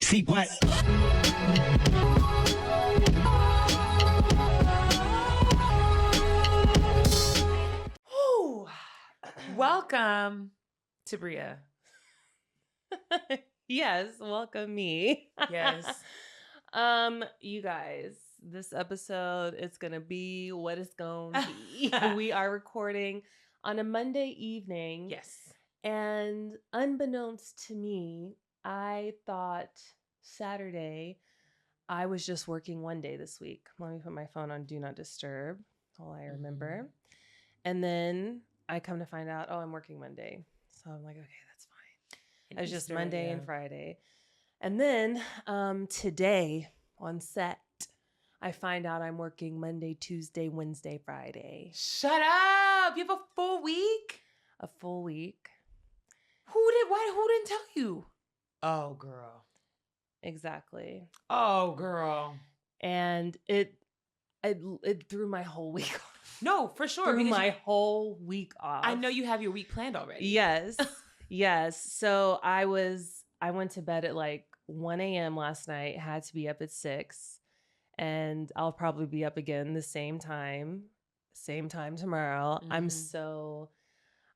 CWatt. Welcome, Tabria. Yes, welcome me. Yes. You guys, this episode is gonna be what it's gonna be. We are recording on a Monday evening. Yes. And unbeknownst to me, I thought Saturday I was just working one day this week. Let me put my phone on Do Not Disturb. That's all I remember. And then I come to find out, oh, I'm working Monday. So I'm like, okay, that's fine. It was just Monday and Friday. And then today on set, I find out I'm working Monday, Tuesday, Wednesday, Friday. Shut up. You have a full week? A full week. Who didn't tell you? Oh, girl. Exactly. Oh, girl. And it threw my whole week off. No, for sure. Threw my whole week off. I know you have your week planned already. Yes. Yes. So I went to bed at like 1 a.m. last night, had to be up at 6, and I'll probably be up again the same time tomorrow. Mm-hmm.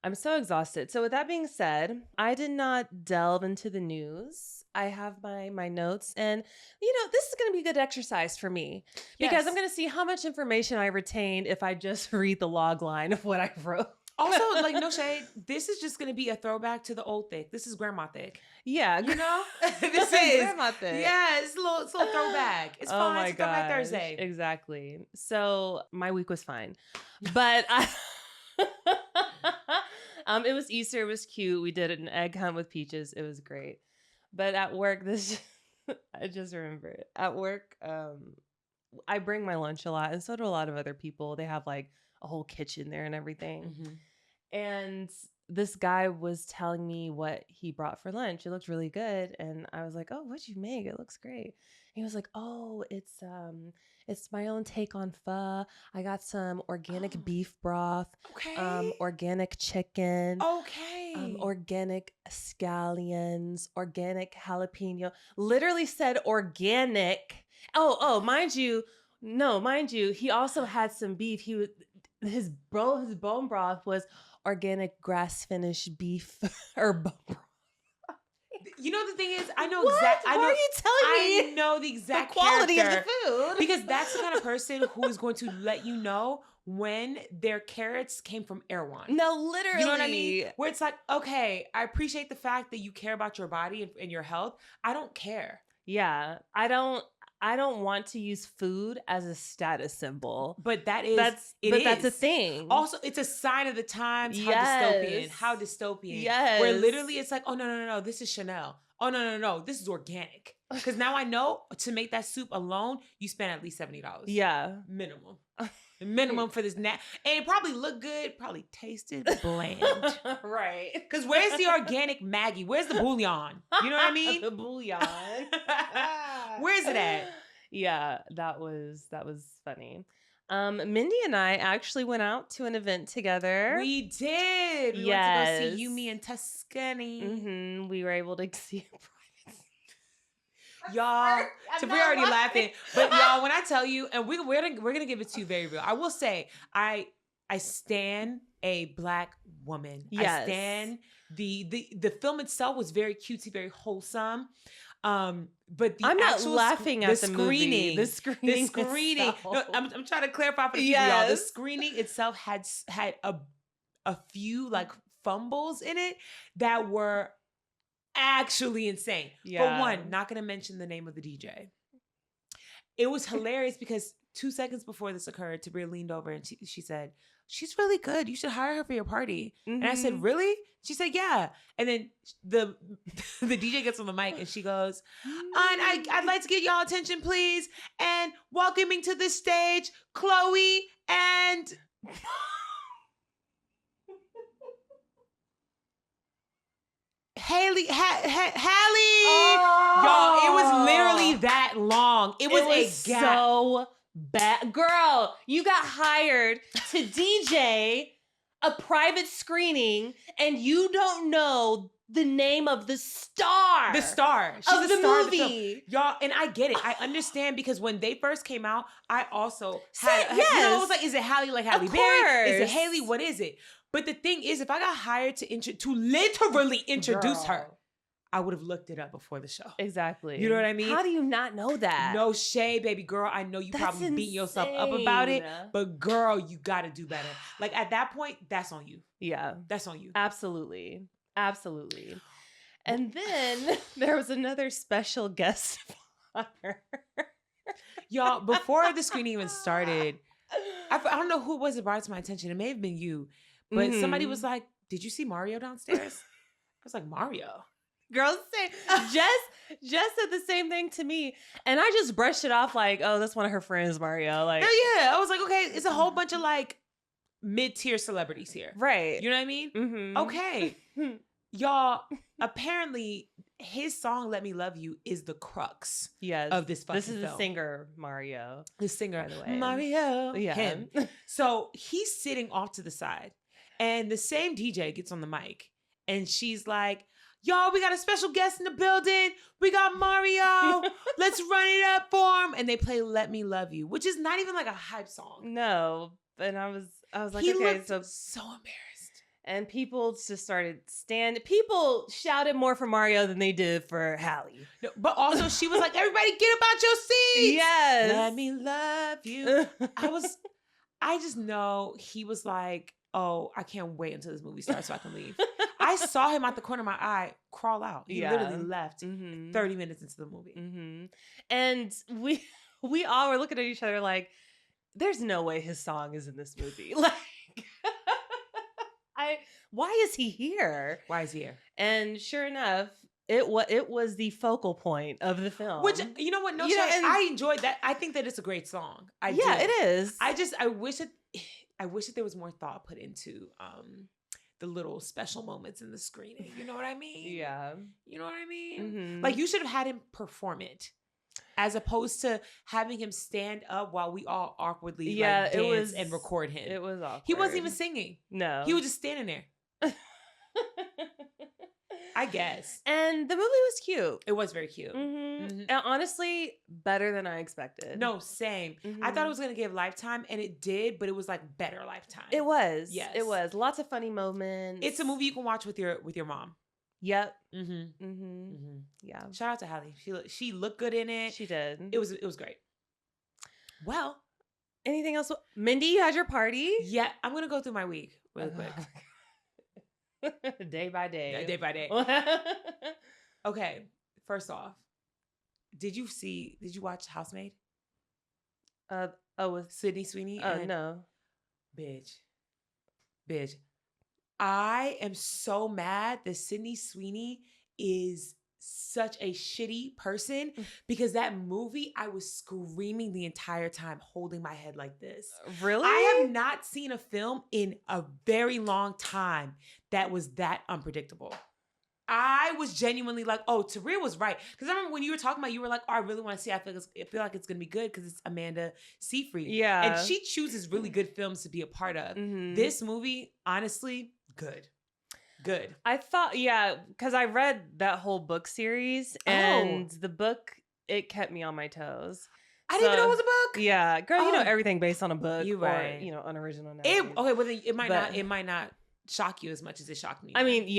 I'm so exhausted. So with that being said, I did not delve into the news. I have my notes, and this is going to be good exercise for me because I'm going to see how much information I retained if I just read the log line of what I wrote. Also, like, no shade, this is just going to be a throwback to the old thick. This is grandma thick. Yeah. You know? This is grandma thick. Yeah, it's a little throwback. It's fine. Oh my It's a throwback gosh. Thursday. Exactly. So my week was fine, but it was Easter. It was cute. We did an egg hunt with Peaches. It was great. But at work, I just remember it. At work, I bring my lunch a lot, and so do a lot of other people. They have like a whole kitchen there and everything. Mm-hmm. And this guy was telling me what he brought for lunch. It looked really good. And I was like, oh, what'd you make? It looks great. He was like, oh, it's my own take on pho. I got some organic beef broth. Okay. Organic chicken. Okay. Organic scallions. Organic jalapeno. Literally said organic. Oh, mind you, he also had some beef. His bone broth was organic grass-finished beef or bone broth. You know, the thing is, I know What? exactly. Why are you telling me? I know the exact the quality character, of the food. because that's the kind of person who is going to let you know when their carrots came from Erewhon. No, literally. You know what I mean? Where it's like, okay, I appreciate the fact that you care about your body and your health. I don't care. Yeah, I don't want to use food as a status symbol. But that's a thing. Also, it's a sign of the times. Yes. How dystopian. Yes. Where literally it's like, oh, no, this is Chanel. Oh, no, this is organic. Because now I know to make that soup alone, you spend at least $70. Yeah. Minimum for this. And it probably looked good, probably tasted bland. Right. Because where's the organic Maggie? Where's the bouillon? You know what I mean? The bouillon. Where's it at? Yeah, that was funny. Mindy and I actually went out to an event together. We did. We went to go see You, Me, and Tuscany. Mm-hmm. We were able to see a private. Y'all, so we're already laughing. But y'all, when I tell you, and we're gonna give it to you very real. I will say, I stan a Black woman. Yes. I stan the film itself was very cutesy, very wholesome. But I'm not laughing at the movie. The screening. Itself. No, I'm trying to clarify for the people, y'all. The screening itself had a few like fumbles in it that were actually insane. Yeah. For one, not going to mention the name of the DJ. It was hilarious because 2 seconds before this occurred, Tabria leaned over and she said, "She's really good. You should hire her for your party." Mm-hmm. And I said, "Really?" She said, "Yeah." And then the DJ gets on the mic and she goes, "And I'd like to get y'all attention, please. And welcoming to the stage, Chloe and..." Haley. Oh. Y'all, it was literally that long. It was a gap. So bad. Girl, you got hired to DJ a private screening and you don't know the name of the star. The star. She's of the star movie. Of the film. Y'all, and I get it. I understand because when they first came out, I also had, yes. you know, it was like, is it Halle like Halle Of Berry? Is it course. Haley? What is it? But the thing is, if I got hired to literally introduce her, I would have looked it up before the show. Exactly. You know what I mean? How do you not know that? No shade, baby girl. I know you That's probably beat yourself up insane. about it, but girl, you got to do better. Like at that point, that's on you. Yeah. That's on you. Absolutely. Absolutely. And then there was another special guest on her. Y'all, before the screening even started, I don't know who it was that brought it to my attention. It may have been you, but somebody was like, "Did you see Mario downstairs?" I was like, "Mario." Girls say Jess said the same thing to me, and I just brushed it off like, "Oh, that's one of her friends, Mario." Like, yeah, I was like, "Okay, it's a whole bunch of like mid-tier celebrities here, right? You know what I mean?" Mm-hmm. Okay, y'all. Apparently, his song "Let Me Love You" is the crux of this fucking film. This is the singer Mario, the singer, by the way. Mario, yeah. him. So he's sitting off to the side, and the same DJ gets on the mic, and she's like, "Y'all, we got a special guest in the building. We got Mario. Let's run it up for him." And they play "Let Me Love You," which is not even like a hype song. No, and I was like, he okay, looked so embarrassed. And people just started people shouted more for Mario than they did for Halle. No, but also she was like, "Everybody get about your seats. Yes. Let me love you." I just know he was like, "Oh, I can't wait until this movie starts so I can leave." I saw him out the corner of my eye crawl out. He literally left 30 minutes into the movie. Mm-hmm. And we all were looking at each other like, there's no way his song is in this movie. Like, why is he here? Why is he here? And sure enough, it was the focal point of the film. Which, you know what? No shade. I enjoyed that. I think that it's a great song. It is. I wish that there was more thought put into the little special moments in the screening. You know what I mean? Yeah. You know what I mean? Mm-hmm. Like, you should have had him perform it, as opposed to having him stand up while we all awkwardly dance and record him. It was awkward. He wasn't even singing. No. He was just standing there. I guess. And the movie was cute. It was very cute. Mm-hmm. Mm-hmm. And honestly, better than I expected. No, same. Mm-hmm. I thought it was going to give Lifetime, and it did, but it was like better Lifetime. It was. Yes. It was. Lots of funny moments. It's a movie you can watch with your mom. Yep. Mm-hmm. Mm-hmm. Mm-hmm. Yeah. Shout out to Halle. She looked good in it. She did. It was great. Well, anything else? Mindy, you had your party? Yeah. I'm going to go through my week really quick. Day by day. Yeah, day by day. Okay. First off, did you watch Housemaid? With Sydney Sweeney? Oh, no. Bitch. I am so mad that Sydney Sweeney is such a shitty person, because that movie, I was screaming the entire time, holding my head like this. Really? I have not seen a film in a very long time that was that unpredictable. I was genuinely like, oh, Tabria was right. Because I remember when you were talking about, you were like, oh, I really want to see it. I feel like it's going to be good because it's Amanda Seyfried. Yeah. And she chooses really good films to be a part of. Mm-hmm. This movie, honestly, good. I thought, because I read that whole book series, and the book, it kept me on my toes. I didn't even know it was a book. Yeah. Girl, you know everything based on a book. You right. Or, unoriginal narrative. It might not shock you as much as it shocked me. I mean,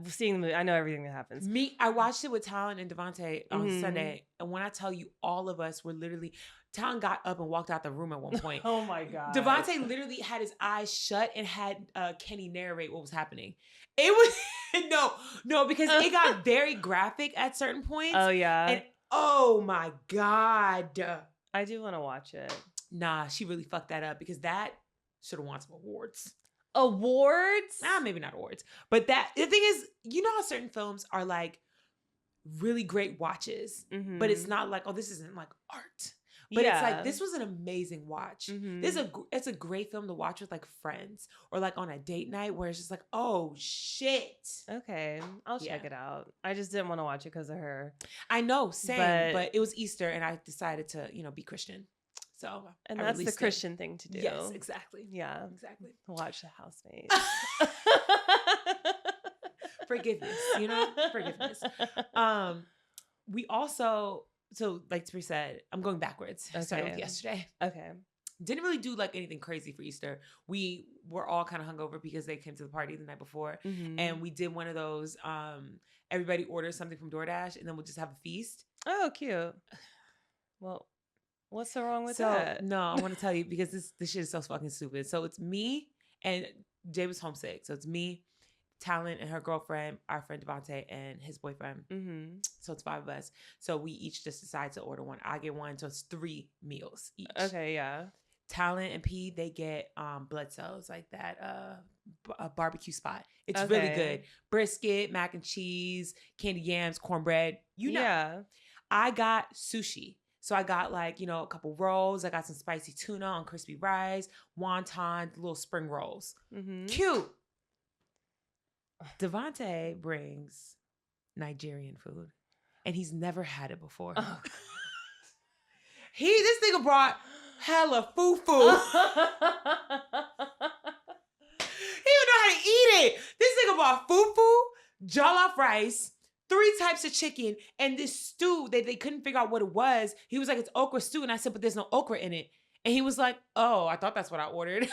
seeing the movie, I know everything that happens. I watched it with Talon and Devontae on Sunday, and when I tell you, all of us were literally, Talon got up and walked out the room at one point. Oh my God. Devontae literally had his eyes shut and had Kenny narrate what was happening. It was, no, because it got very graphic at certain points. Oh yeah. And oh my God. I do want to watch it. Nah, she really fucked that up, because that should have won some awards. Awards? Nah, maybe not awards. But the thing is, you know how certain films are like really great watches, but it's not like, oh, this isn't like art. But it's like, this was an amazing watch. Mm-hmm. It's a great film to watch with like friends, or like on a date night where it's just like, oh shit. Okay, I'll check it out. I just didn't want to watch it because of her. I know, same. But it was Easter, and I decided to, be Christian. So, and that's the Christian thing to do. Yes, exactly. Yeah, exactly. Watch The Housemaid. Forgiveness, forgiveness. We also, so like Tabria said, I'm going backwards. Okay. Started with yesterday. Okay. Didn't really do like anything crazy for Easter. We were all kind of hungover because they came to the party the night before. Mm-hmm. And we did one of those, everybody orders something from DoorDash and then we'll just have a feast. Oh, cute. Well, what's so wrong with that? No, I want to tell you because this shit is so fucking stupid. So it's me and Jay was homesick. So it's me, Talent, and her girlfriend, our friend Devontae, and his boyfriend. Mm-hmm. So it's 5 of us. So we each just decide to order one. I get one. So it's 3 meals each. Okay, yeah. Talent and P, they get blood cells, like that a barbecue spot. It's really good. Brisket, mac and cheese, candy yams, cornbread. Yeah. I got sushi. So I got like, a couple rolls. I got some spicy tuna on crispy rice, wonton, little spring rolls. Mm-hmm. Cute. Devontae brings Nigerian food, and he's never had it before. Oh. This nigga brought hella fufu. He don't know how to eat it. This nigga brought fufu, jollof rice, 3 types of chicken, and this stew that they couldn't figure out what it was. He was like, it's okra stew. And I said, but there's no okra in it. And he was like, oh, I thought that's what I ordered.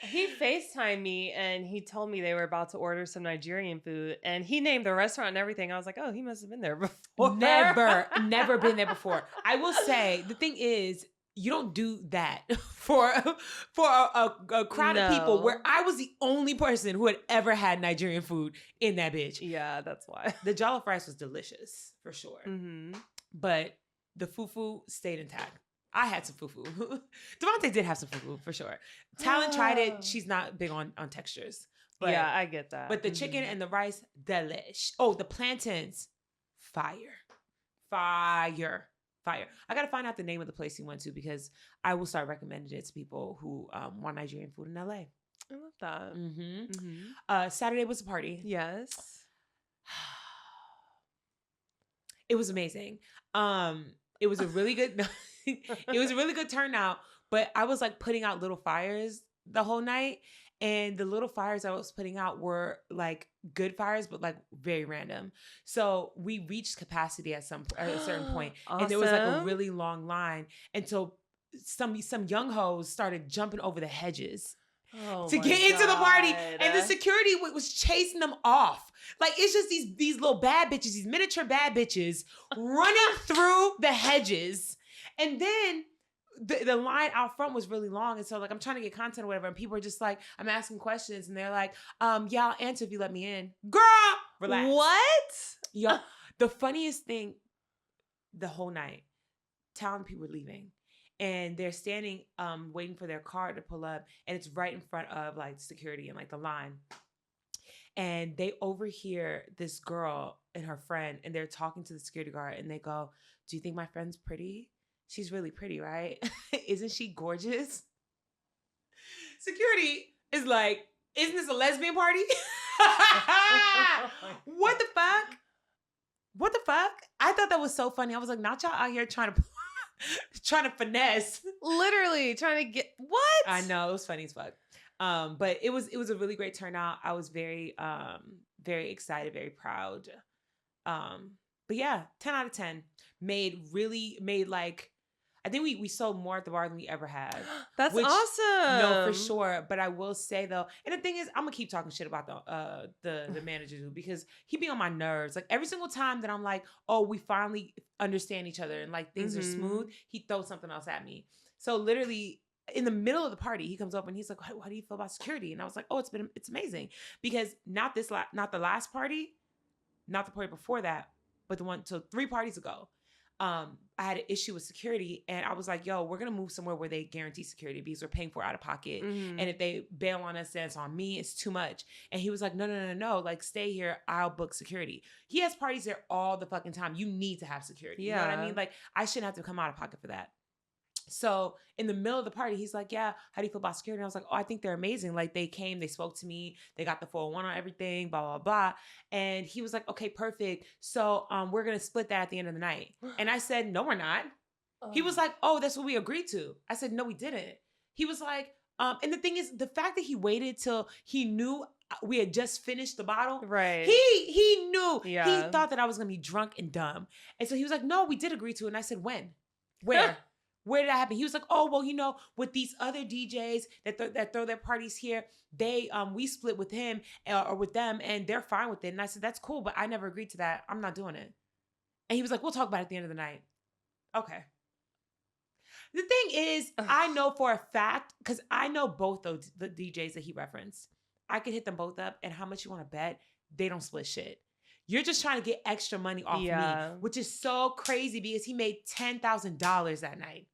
He FaceTimed me and he told me they were about to order some Nigerian food and he named the restaurant and everything. I was like, oh, he must have been there before. Never been there before. I will say, the thing is, you don't do that for a crowd of people where I was the only person who had ever had Nigerian food in that bitch. Yeah, that's why. The jollof rice was delicious, for sure. Mm-hmm. But the fufu stayed intact. I had some fufu. Devontae did have some fufu, for sure. Talent tried it. She's not big on textures. But, yeah, I get that. But the chicken and the rice, delish. Oh, the plantains, fire. I got to find out the name of the place he went to because I will start recommending it to people who want Nigerian food in LA. I love that. Mm-hmm. Mm-hmm. Saturday was a party. Yes. It was amazing. It was a really good it was a really good turnout, but I was like putting out little fires the whole night, and the little fires I was putting out were like good fires, but like very random. So we reached capacity at a certain point, Awesome. and there was like a really long line, and so some young hoes started jumping over the hedges. To get into the party, and the security was chasing them off. Like, it's just these little bad bitches, these miniature bad bitches running through the hedges. And then the line out front was really long. And so like, I'm trying to get content or whatever. And people are just like, I'm asking questions and they're like, yeah, I'll answer if you let me in. Girl, relax. What? Yo, the funniest thing the whole night, Talent people were leaving. And they're standing, waiting for their car to pull up. And it's right in front of like security and like the line. And they overhear this girl and her friend, and they're talking to the security guard. And they go, do you think my friend's pretty? She's really pretty, right? Isn't she gorgeous? Security is like, isn't this a lesbian party? What the fuck? What the fuck? I thought that was so funny. I was like, not y'all out here trying to finesse. Literally trying to get what? I know, it was funny as fuck. But it was a really great turnout. I was very very excited, very proud. But yeah, 10 out of 10. Made like, I think we sold more at the bar than we ever had. That's awesome. No, for sure. But I will say though, and the thing is, I'm gonna keep talking shit about the manager because he be on my nerves. Like every single time that I'm like, oh, we finally understand each other and like things are smooth, he throws something else at me. So literally in the middle of the party, he comes up and he's like, how do you feel about security? And I was like, oh, it's amazing because not the last party, not the party before that, but the one, so 3 parties ago. I had an issue with security and I was like, yo, we're going to move somewhere where they guarantee security because we're paying for it out of pocket. Mm-hmm. And if they bail on us, then it's on me. It's too much. And he was like, no. Like, stay here. I'll book security. He has parties there all the fucking time. You need to have security. Yeah. You know what I mean? Like, I shouldn't have to come out of pocket for that. So in the middle of the party, he's like, yeah, how do you feel about security? And I was like, oh, I think they're amazing. Like they came, they spoke to me, they got the 401 on everything, blah, blah, blah. And he was like, okay, perfect. So we're going to split that at the end of the night. And I said, no, we're not. He was like, oh, that's what we agreed to. I said, no, we didn't. He was like, and the thing is, the fact that he waited till he knew we had just finished the bottle. Right. He knew. Yeah. He thought that I was going to be drunk and dumb. And so he was like, no, we did agree to it. And I said, when? Where? Where did that happen? He was like, oh, well, you know, with these other DJs that throw their parties here, we split with him or with them and they're fine with it. And I said, that's cool, but I never agreed to that. I'm not doing it. And he was like, we'll talk about it at the end of the night. Okay. The thing is, I know for a fact, because I know both the DJs that he referenced. I could hit them both up, and how much you want to bet, they don't split shit. You're just trying to get extra money off me, which is so crazy because he made $10,000 that night.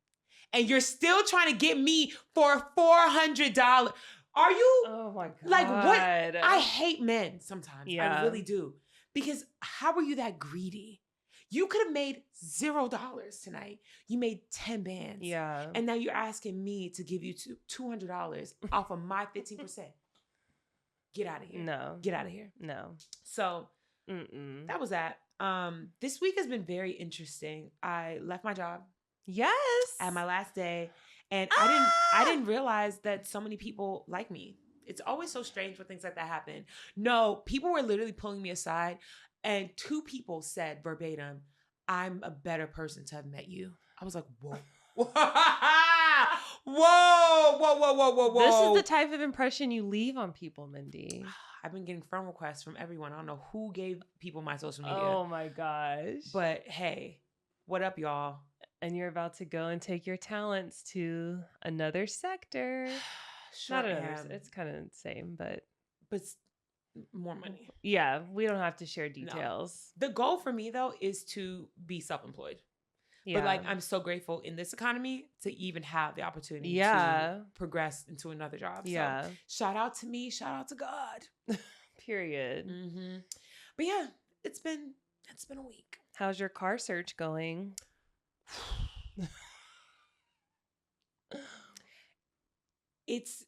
And you're still trying to get me for $400. Are you? Oh my God. Like, what? I hate men sometimes. Yeah. I really do. Because how are you that greedy? You could have made $0 tonight. You made 10 bands. Yeah. And now you're asking me to give you $200 off of my 15%. Get out of here. No. Get out of here. No. So that was that. This week has been very interesting. I left my job. Yes. At my last day. And I didn't realize that so many people like me. It's always so strange when things like that happen. No, people were literally pulling me aside. And 2 people said verbatim, I'm a better person to have met you. I was like, whoa. Whoa. This is the type of impression you leave on people, Mindy. I've been getting friend requests from everyone. I don't know who gave people my social media. Oh my gosh. But hey, what up, y'all? And you're about to go and take your talents to another sector. Sure Not another. am. It's kind of the same, but more money. Yeah, we don't have to share details. No. The goal for me though is to be self-employed. Yeah. But like I'm so grateful in this economy to even have the opportunity to progress into another job. Yeah. So shout out to me, shout out to God. Period. Mm-hmm. But yeah, it's been a week. How's your car search going? It's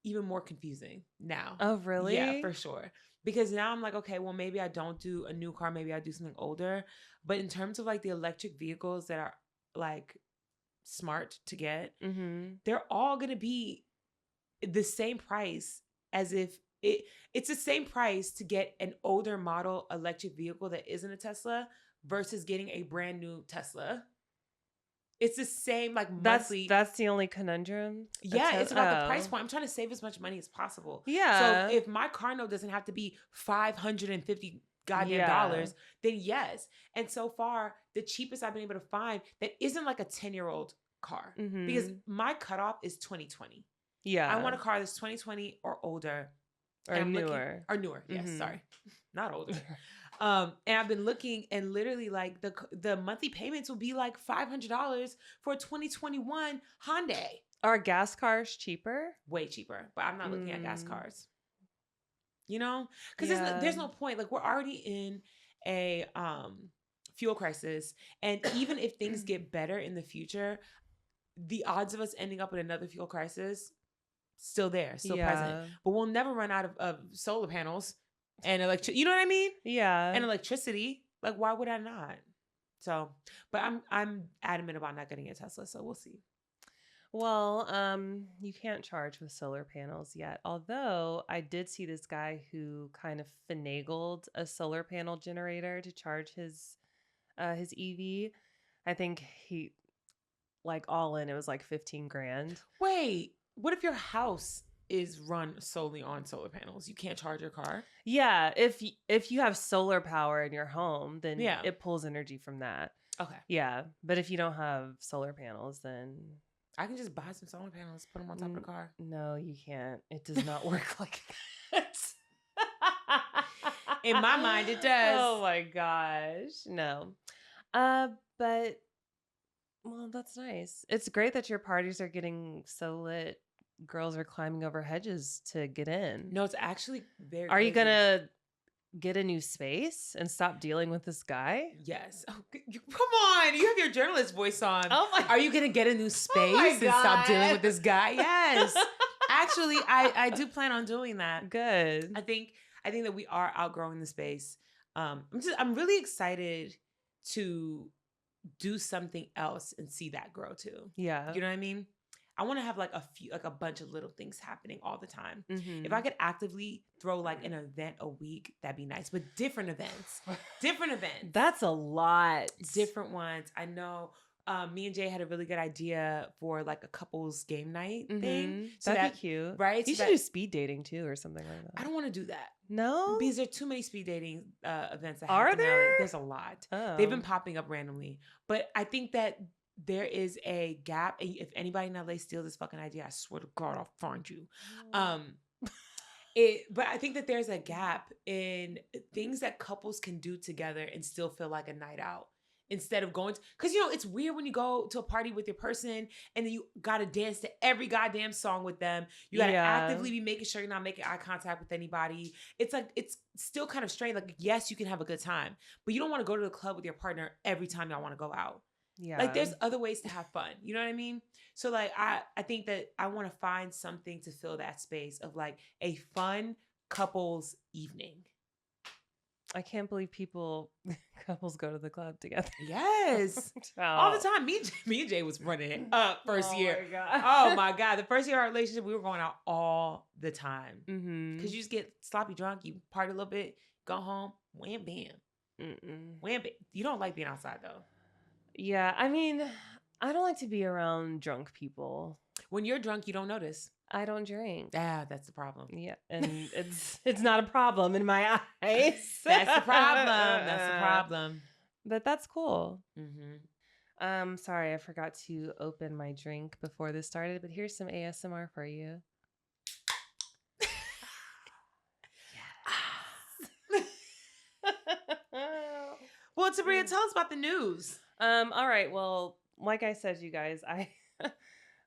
even more confusing now. Oh, really? Yeah, for sure. Because now I'm like, okay, well, maybe I don't do a new car. Maybe I do something older. But in terms of like the electric vehicles that are like smart to get, they're all going to be the same price as if it's the same price to get an older model electric vehicle that isn't a Tesla versus getting a brand new Tesla. It's the same, like, monthly. That's the only conundrum? Yeah, it's about the price point. I'm trying to save as much money as possible. Yeah. So if my car note doesn't have to be $550 goddamn dollars, then yes. And so far, the cheapest I've been able to find that isn't like a 10-year-old car. Because my cutoff is 2020. Yeah. I want a car that's 2020 or older. Or newer. Or newer, yes, sorry. Not older. And I've been looking, and literally like the monthly payments will be like $500 for a 2021 Hyundai. Are gas cars cheaper? Way cheaper, but I'm not looking at gas cars. You know, because there's no point. Like we're already in a fuel crisis, and even if things get better in the future, the odds of us ending up in another fuel crisis still there, still present. But we'll never run out of solar panels. And you know what I mean? Yeah. And electricity. Like, why would I not? So, but I'm adamant about not getting a Tesla, so we'll see. Well, you can't charge with solar panels yet. Although I did see this guy who kind of finagled a solar panel generator to charge his EV. I think he, like, all in, it was like $15,000. Wait, what if your house is run solely on solar panels? You can't charge your car? Yeah, if you have solar power in your home, then it pulls energy from that. Okay. Yeah, but if you don't have solar panels, then I can just buy some solar panels, put them on top of the car. No, you can't. It does not work like that. In my mind, it does. Oh my gosh. No. But well, that's nice. It's great that your parties are getting so lit. Girls are climbing over hedges to get in. No, it's actually very Are you going to get a new space and stop dealing with this guy? Yes. Oh, come on. You have your journalist voice on. Oh my. Are you going to get a new space and stop dealing with this guy? Yes. Actually, I do plan on doing that. Good. I think that we are outgrowing the space. I'm really excited to do something else and see that grow too. Yeah. You know what I mean? I want to have like a bunch of little things happening all the time. Mm-hmm. If I could actively throw like an event a week, that'd be nice. But different events. That's a lot. Different ones. I know. Me and Jay had a really good idea for like a couples game night thing. So that'd be cute. Right? You should do speed dating too or something like that. I don't want to do that. No? Because there are too many speed dating events that Are happen in LA. there? There's a lot. Oh. They've been popping up randomly. But I think that there is a gap. And if anybody in LA steals this fucking idea, I swear to God, I'll find you. But I think that there's a gap in things that couples can do together and still feel like a night out. Instead of going, because it's weird when you go to a party with your person and then you gotta dance to every goddamn song with them. You gotta actively be making sure you're not making eye contact with anybody. It's like, it's still kind of strange. Like, yes, you can have a good time, but you don't want to go to the club with your partner every time y'all want to go out. Yeah. Like, there's other ways to have fun. You know what I mean? So like, I think that I want to find something to fill that space of like a fun couples evening. I can't believe couples go to the club together. Yes. All the time. Me and Jay was running it up first year. My God. Oh my God. The first year of our relationship, we were going out all the time. Mm-hmm. Because you just get sloppy drunk, you party a little bit, go home, wham, bam. Wham, bam. You don't like being outside though. Yeah. I mean, I don't like to be around drunk people. When you're drunk, you don't notice. I don't drink. Ah, that's the problem. Yeah, and it's not a problem in my eyes. That's the problem. But that's cool. Mm-hmm. Sorry, I forgot to open my drink before this started, but here's some ASMR for you. Well, Tabria, tell us about the news. All right. Well, like I said, you guys,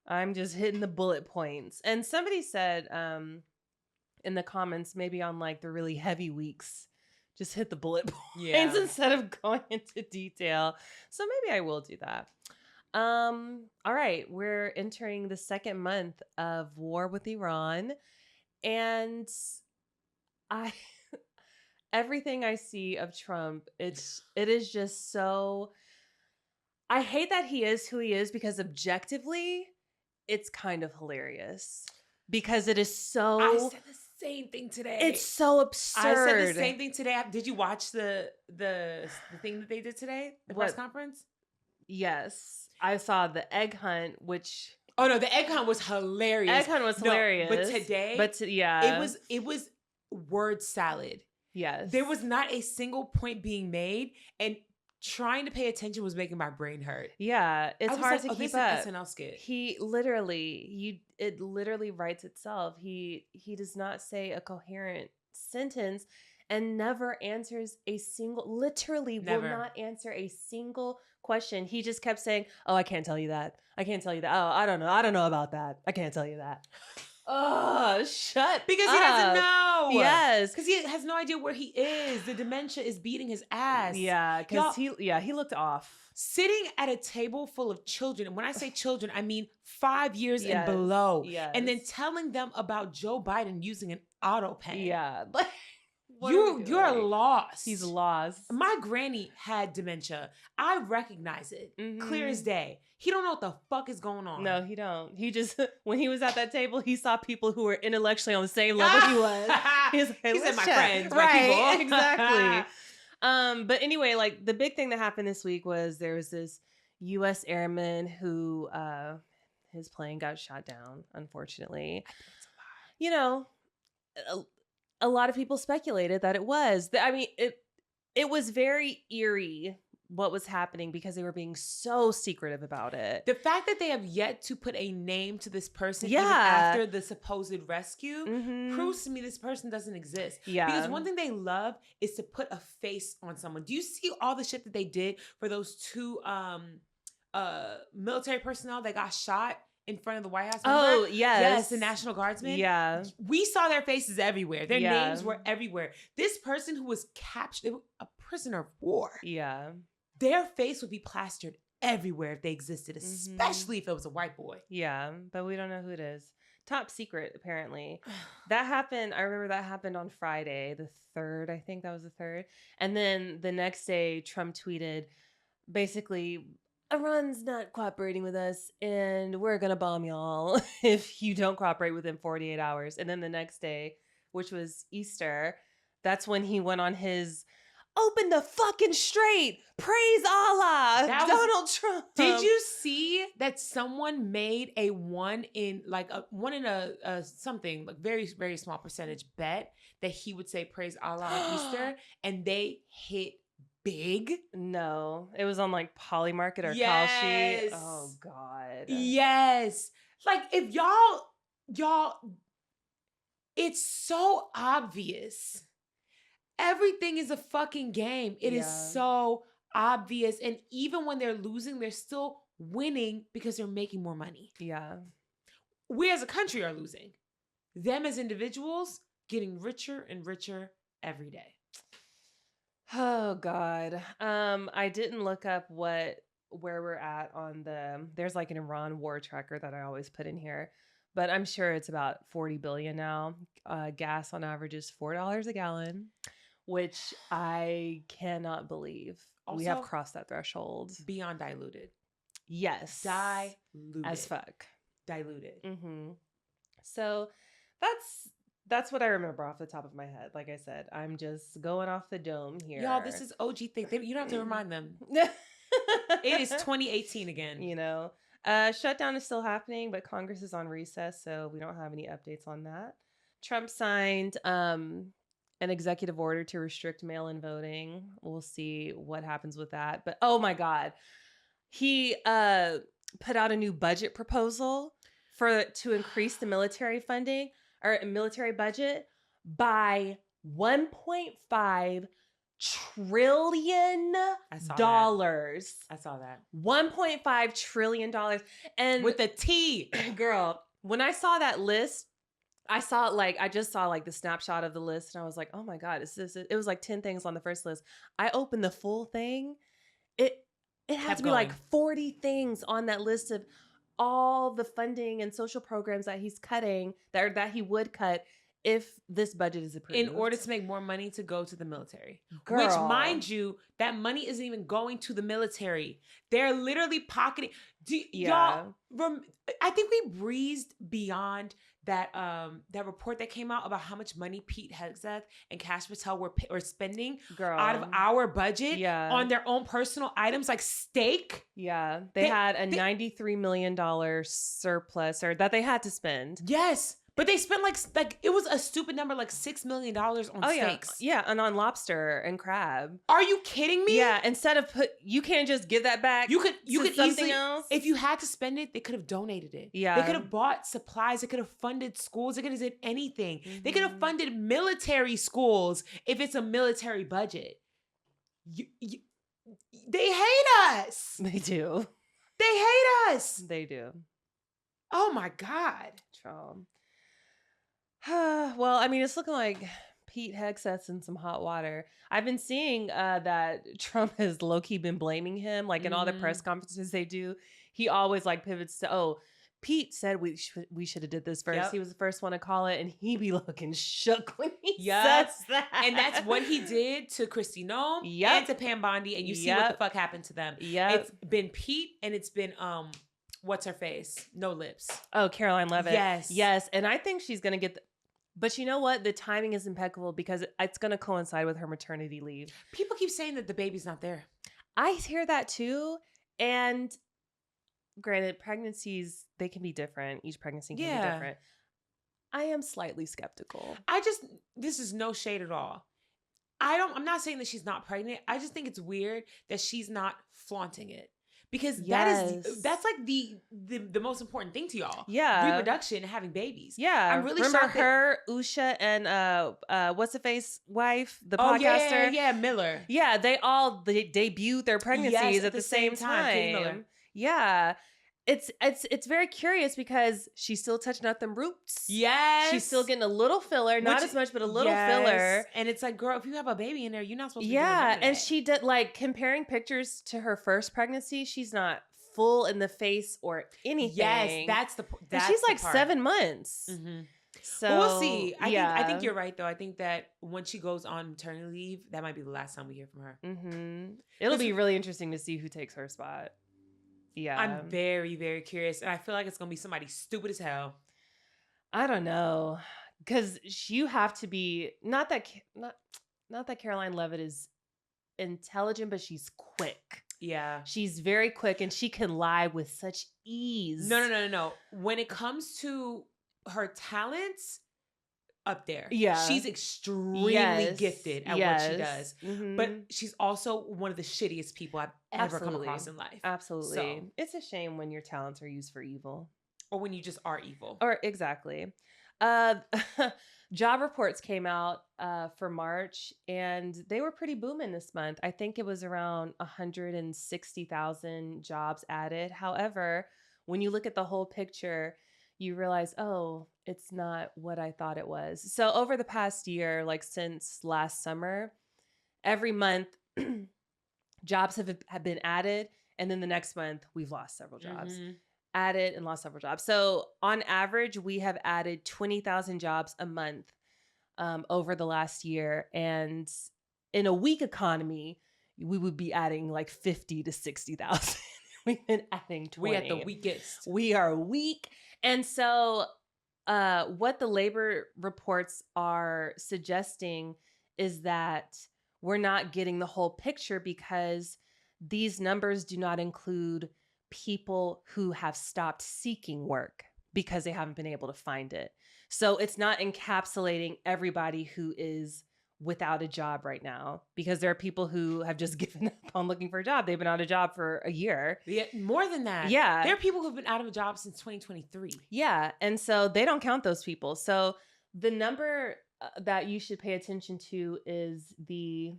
I'm just hitting the bullet points. And somebody said in the comments, maybe on like the really heavy weeks, just hit the bullet points instead of going into detail. So maybe I will do that. All right. We're entering the second month of war with Iran. And everything I see of Trump, it is just so, I hate that he is who he is because objectively, it's kind of hilarious because it is so. I said the same thing today. It's so absurd. I said the same thing today. Did you watch the thing that they did today? The press conference? Yes. I saw the egg hunt, which. Oh no, the egg hunt was hilarious. Egg hunt was hilarious. But today, it was word salad. Yes. There was not a single point being made, and trying to pay attention was making my brain hurt. Yeah, it's hard to keep up. An SNL skit. It literally writes itself. He does not say a coherent sentence and never answers will not answer a single question. He just kept saying, "Oh, I can't tell you that. I can't tell you that. Oh, I don't know. I don't know about that. I can't tell you that." Oh, shut because up. He doesn't know. Yes. Because he has no idea where he is. The dementia is beating his ass. Yeah, because he looked off. Sitting at a table full of children, and when I say children, I mean 5 years and below. Yes. And then telling them about Joe Biden using an auto pen. Yeah. You're lost. He's lost. My granny had dementia. I recognize it. Clear as day. He don't know what the fuck is going on. No, he don't. He just, when he was at that table, he saw people who were intellectually on the same level he was. He said, my friends, my people. Exactly. But anyway, like the big thing that happened this week was there was this U.S. airman who his plane got shot down, unfortunately. I think it's a lie. A lot of people speculated that it was. I mean, it was very eerie what was happening because they were being so secretive about it. The fact that they have yet to put a name to this person even after the supposed rescue proves to me this person doesn't exist. Yeah. Because one thing they love is to put a face on someone. Do you see all the shit that they did for those two military personnel that got shot in front of the White House? Remember? Oh, yes. Yes, the National Guardsmen. Yeah. We saw their faces everywhere. Their names were everywhere. This person who was captured, a prisoner of war. Yeah. Their face would be plastered everywhere if they existed, especially if it was a white boy. Yeah, but we don't know who it is. Top secret, apparently. That happened, I remember that happened on Friday, the 3rd, I think that was the 3rd. And then the next day, Trump tweeted, basically, Iran's not cooperating with us and we're going to bomb y'all if you don't cooperate within 48 hours. And then the next day, which was Easter, that's when he went on his open the fucking strait. Praise Allah. Donald Trump. Did you see that someone made a one in a something like very, very small percentage bet that he would say praise Allah on Easter, and they hit big? No, it was on like Polymarket or Yes. Kalshi. Oh God. Yes. Like if y'all, it's so obvious. Everything is a fucking game. It is so obvious. And even when they're losing, they're still winning because they're making more money. Yeah. We as a country are losing. Them as individuals getting richer and richer every day. Oh God. I didn't look up where we're at on there's like an Iran war tracker that I always put in here, but I'm sure it's about 40 billion now. Gas on average is $4 a gallon, which I cannot believe. Also, we have crossed that threshold. Beyond diluted. Yes. Diluted. As fuck. Diluted. Mm-hmm. So that's what I remember off the top of my head. Like I said, I'm just going off the dome here. Y'all, this is OG thing. You don't have to remind them. It is 2018 again. You know, shutdown is still happening, but Congress is on recess, so we don't have any updates on that. Trump signed an executive order to restrict mail-in voting. We'll see what happens with that. But oh my God, he put out a new budget proposal to increase the military funding or military budget by $1.5 trillion. I saw that. $1.5 trillion. And with a T. Girl, when I saw that list, I just saw like the snapshot of the list and I was like, oh my God, it was like 10 things on the first list. I opened the full thing. It had to be like 40 things on that list of all the funding and social programs that he's cutting that he would cut if this budget is approved. In order to make more money to go to the military. Girl. Which, mind you, that money isn't even going to the military. They're literally pocketing. Y'all, I think we breezed beyond that report that came out about how much money Pete Hegseth and Kash Patel were spending out of our budget on their own personal items like steak. Yeah. They had a $93 million surplus or that they had to spend. Yes. But they spent like it was a stupid number, like $6 million on steaks. Yeah, and on lobster and crab. Are you kidding me? Yeah, instead of you can't just give that back. You could something easily, else. If you had to spend it, they could have donated it. Yeah, they could have bought supplies. They could have funded schools. They could have did anything. Mm-hmm. They could have funded military schools if it's a military budget. They hate us. They do. They hate us. They do. Oh my God. Well, I mean, it's looking like Pete Hegseth's in some hot water. I've been seeing that Trump has low-key been blaming him, like in all the press conferences they do. He always like pivots to, Pete said we should have did this first. Yep. He was the first one to call it, and he be looking shook when he says that. And that's what he did to Kristi Noem and to Pam Bondi, and you see what the fuck happened to them. Yeah, it's been Pete, and it's been what's her face? No Lips. Oh, Caroline Leavitt. Yes, and I think she's gonna get. But you know what? The timing is impeccable because it's going to coincide with her maternity leave. People keep saying that the baby's not there. I hear that too. And granted, pregnancies, they can be different. Each pregnancy can be different. I am slightly skeptical. This is no shade at all. I'm not saying that she's not pregnant. I just think it's weird that she's not flaunting it. Because that's like the most important thing to y'all. Yeah. Reproduction and having babies. Yeah. I'm really Remember shocked her, Usha, and what's the face wife, the podcaster? Yeah, Miller. Yeah, they all debuted their pregnancies at the same time. Katie Miller. Yeah. It's very curious because she's still touching up them roots. Yes. She's still getting a little filler, not as much, but a little filler. And it's like, girl, if you have a baby in there, you're not supposed to be doing that. And she did, like, comparing pictures to her first pregnancy, she's not full in the face or anything. Yes, that's the and she's like 7 months. Mm-hmm. So well, we'll see. I think you're right, though. I think that when she goes on maternity leave, that might be the last time we hear from her. Mm-hmm. It'll be really interesting to see who takes her spot. Yeah. I'm very, very curious. And I feel like it's going to be somebody stupid as hell. I don't know. Because you have to be, not that Caroline Leavitt is intelligent, but she's quick. Yeah. She's very quick and she can lie with such ease. No. When it comes to her talents, up there. Yeah. She's extremely gifted at what she does. Mm-hmm. But she's also one of the shittiest people I've ever come across in life. Absolutely. So, it's a shame when your talents are used for evil. Or when you just are evil. Or exactly. Job reports came out for March and they were pretty booming this month. I think it was around 160,000 jobs added. However, when you look at the whole picture, you realize, oh, it's not what I thought it was. So over the past year, like since last summer, every month jobs have been added. And then the next month we've lost several jobs. Mm-hmm. Added and lost several jobs. So on average, we have added 20,000 jobs a month over the last year. And in a weak economy, we would be adding like 50 to 60,000. We've been adding 20. We're at the weakest. We are weak. And so what the labor reports are suggesting is that we're not getting the whole picture because these numbers do not include people who have stopped seeking work because they haven't been able to find it. So it's not encapsulating everybody who is without a job right now, because there are people who have just given up on looking for a job. They've been out of a job for a year. Yeah, more than that. Yeah. There are people who've been out of a job since 2023. Yeah. And so they don't count those people. So the number that you should pay attention to is the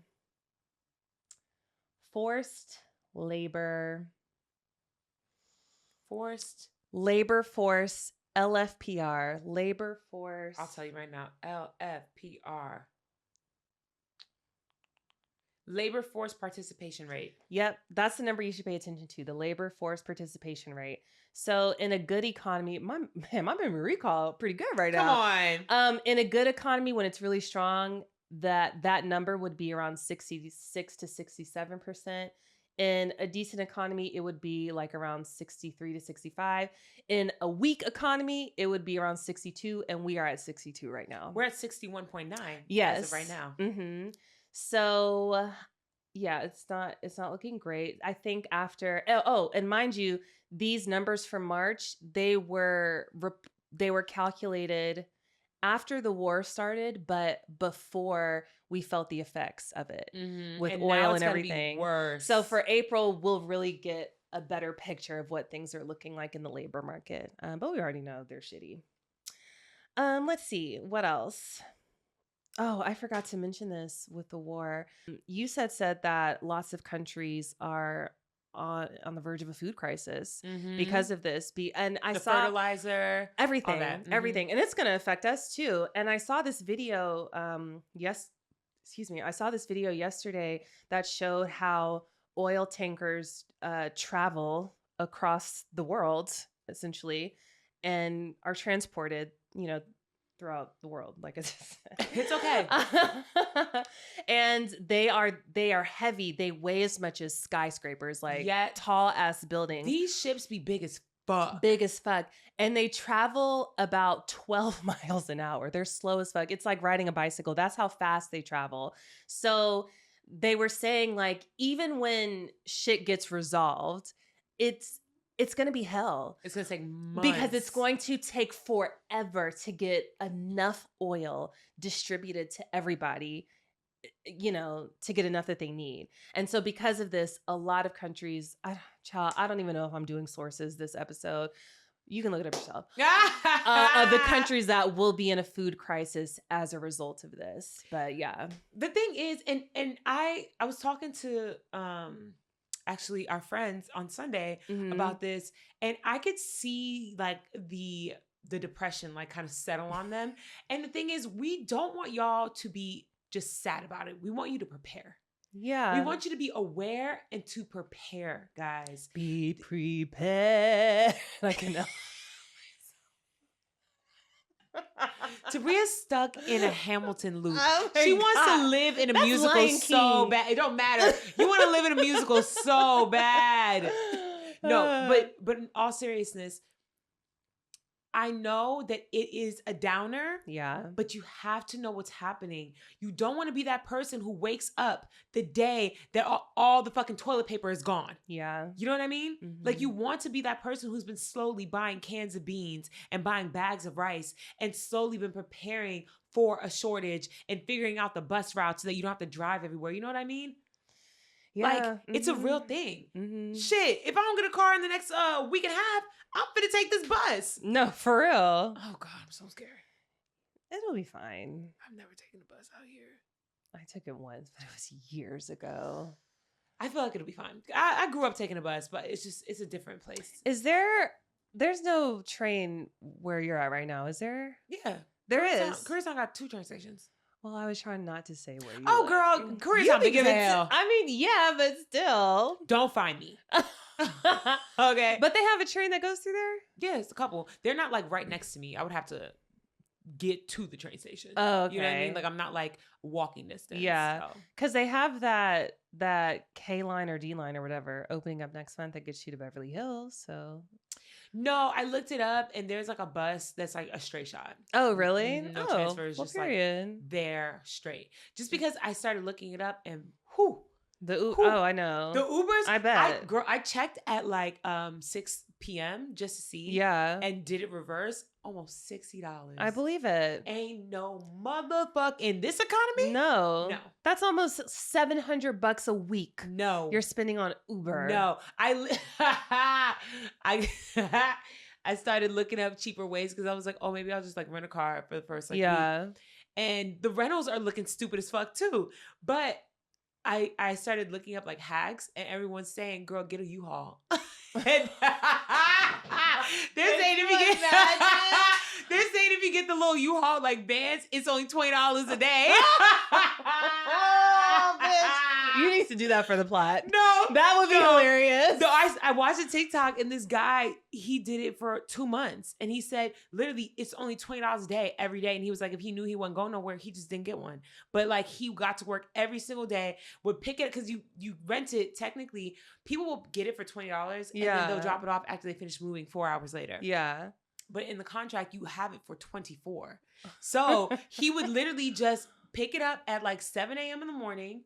forced labor force, LFPR, labor force. I'll tell you right now, LFPR. Labor force participation rate. Yep, that's the number you should pay attention to, the labor force participation rate. So in a good economy, my memory recall pretty good right now. Come on. In a good economy, when it's really strong, that number would be around 66 to 67%. In a decent economy, it would be like around 63 to 65. In a weak economy, it would be around 62, and we are at 62 right now. We're at 61.9 yes. as of right now. Mm-hmm. So, yeah, it's not looking great. I think after and mind you, these numbers from March, they were calculated after the war started, but before we felt the effects of it with and oil and everything. Worse. So for April, we'll really get a better picture of what things are looking like in the labor market. But we already know they're shitty. Let's see. What else? Oh, I forgot to mention this with the war. USAID said that lots of countries are on the verge of a food crisis because of this. And I saw fertilizer, everything, everything, and it's going to affect us too. And I saw this video. I saw this video yesterday that showed how oil tankers travel across the world essentially, and are transported, throughout the world, like I said. It's okay. And they are heavy. They weigh as much as skyscrapers, like tall ass buildings. These ships be big as fuck. Big as fuck. And they travel about 12 miles an hour. They're slow as fuck. It's like riding a bicycle. That's how fast they travel. So they were saying, like, even when shit gets resolved, it's going to be hell. It's going to take months. Because it's going to take forever to get enough oil distributed to everybody, to get enough that they need. And so because of this, a lot of countries, I don't even know if I'm doing sources this episode. You can look it up yourself. Of the countries that will be in a food crisis as a result of this. But yeah. The thing is, and I was talking to actually our friends on Sunday about this, and I could see like the depression like kind of settle on them. And the thing is, we don't want y'all to be just sad about it. We want you to prepare. Yeah. We want you to be aware and to prepare, guys. Be prepared. I can know. Tabria's stuck in a Hamilton loop. Oh she wants to live in a musical so bad. It don't matter. You want to live in a musical so bad. No, but in all seriousness, I know that it is a downer. Yeah. But you have to know what's happening. You don't want to be that person who wakes up the day that all the fucking toilet paper is gone. Yeah. You know what I mean? Like, you want to be that person who's been slowly buying cans of beans and buying bags of rice and slowly been preparing for a shortage and figuring out the bus route so that you don't have to drive everywhere. You know what I mean? Yeah. Like, it's a real thing. Shit, if I don't get a car in the next week and a half, I'm finna take this bus. No, for real. Oh, God, I'm so scared. It'll be fine. I've never taken a bus out here. I took it once, but it was years ago. I feel like it'll be fine. I grew up taking a bus, but it's a different place. There's no train where you're at right now, is there? Yeah. There is. Koreatown got 2 train stations. Well, I was trying not to say where you Oh, live. girl, Koreatown big as hell. I mean, yeah, but still. Don't find me. Okay. But they have a train that goes through there? Yeah, it's a couple. They're not like right next to me. I would have to get to the train station. Oh, okay. You know what I mean? Like, I'm not like walking distance. Yeah. So. Because they have that K line or D line or whatever opening up next month that gets you to Beverly Hills. So. No, I looked it up and there's like a bus that's like a straight shot. Oh, really? No transfers, just period. like they're straight. Just because I started looking it up and whew. Oh, I know. The Ubers, I bet. I checked at like 6 p.m. just to see. Yeah. And did it reverse? Almost $60. I believe it. Ain't no motherfuck in this economy? No. No. That's almost $700 a week. No. You're spending on Uber. No. I started looking up cheaper ways because I was like, oh, maybe I'll just like rent a car for the first like week. And the rentals are looking stupid as fuck too. But I started looking up like hacks and everyone's saying, girl, get a U-Haul. They're saying if you get the little U-Haul like vans, it's only $20 a day. Oh, bitch. You need to do that for the plot. No. That would be hilarious. No, I watched a TikTok and this guy, he did it for 2 months. And he said, literally, it's only $20 a day every day. And he was like, if he knew he wasn't going nowhere, he just didn't get one. But like, he got to work every single day, would pick it, because you rent it, technically, people will get it for $20 and then they'll drop it off after they finish moving 4 hours later. Yeah. But in the contract, you have it for 24. So he would literally just pick it up at like 7 a.m. in the morning,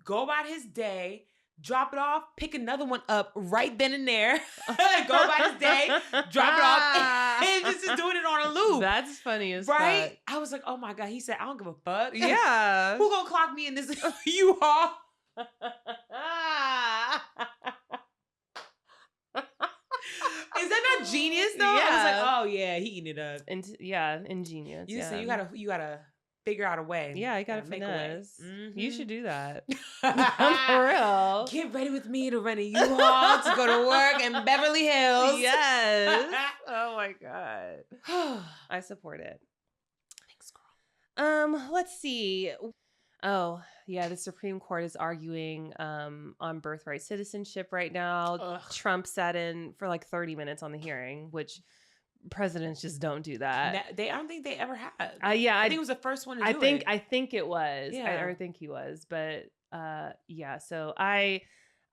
go about his day, drop it off, pick another one up right then and there, go about his day, drop it off, and just is doing it on a loop. That's funny as right? fuck. I was like, oh my God. He said, I don't give a fuck. Yeah. Who gonna clock me in this U-Haul? Is that not genius though? Yeah. I was like, oh yeah, he eating it up. Ingenious. You gotta figure out a way. Yeah, you gotta make a way. finesse. You should do that. For For real. Get ready with me to rent a U-Haul to go to work in Beverly Hills. Yes. Oh my God. I support it. Thanks, girl. Let's see. Oh, yeah, the Supreme Court is arguing on birthright citizenship right now. Ugh. Trump sat in for like 30 minutes on the hearing, which presidents just don't do that. I don't think they ever had. Yeah, I think it was the first one to do it. I think it was. Yeah. I think he was, but yeah. So I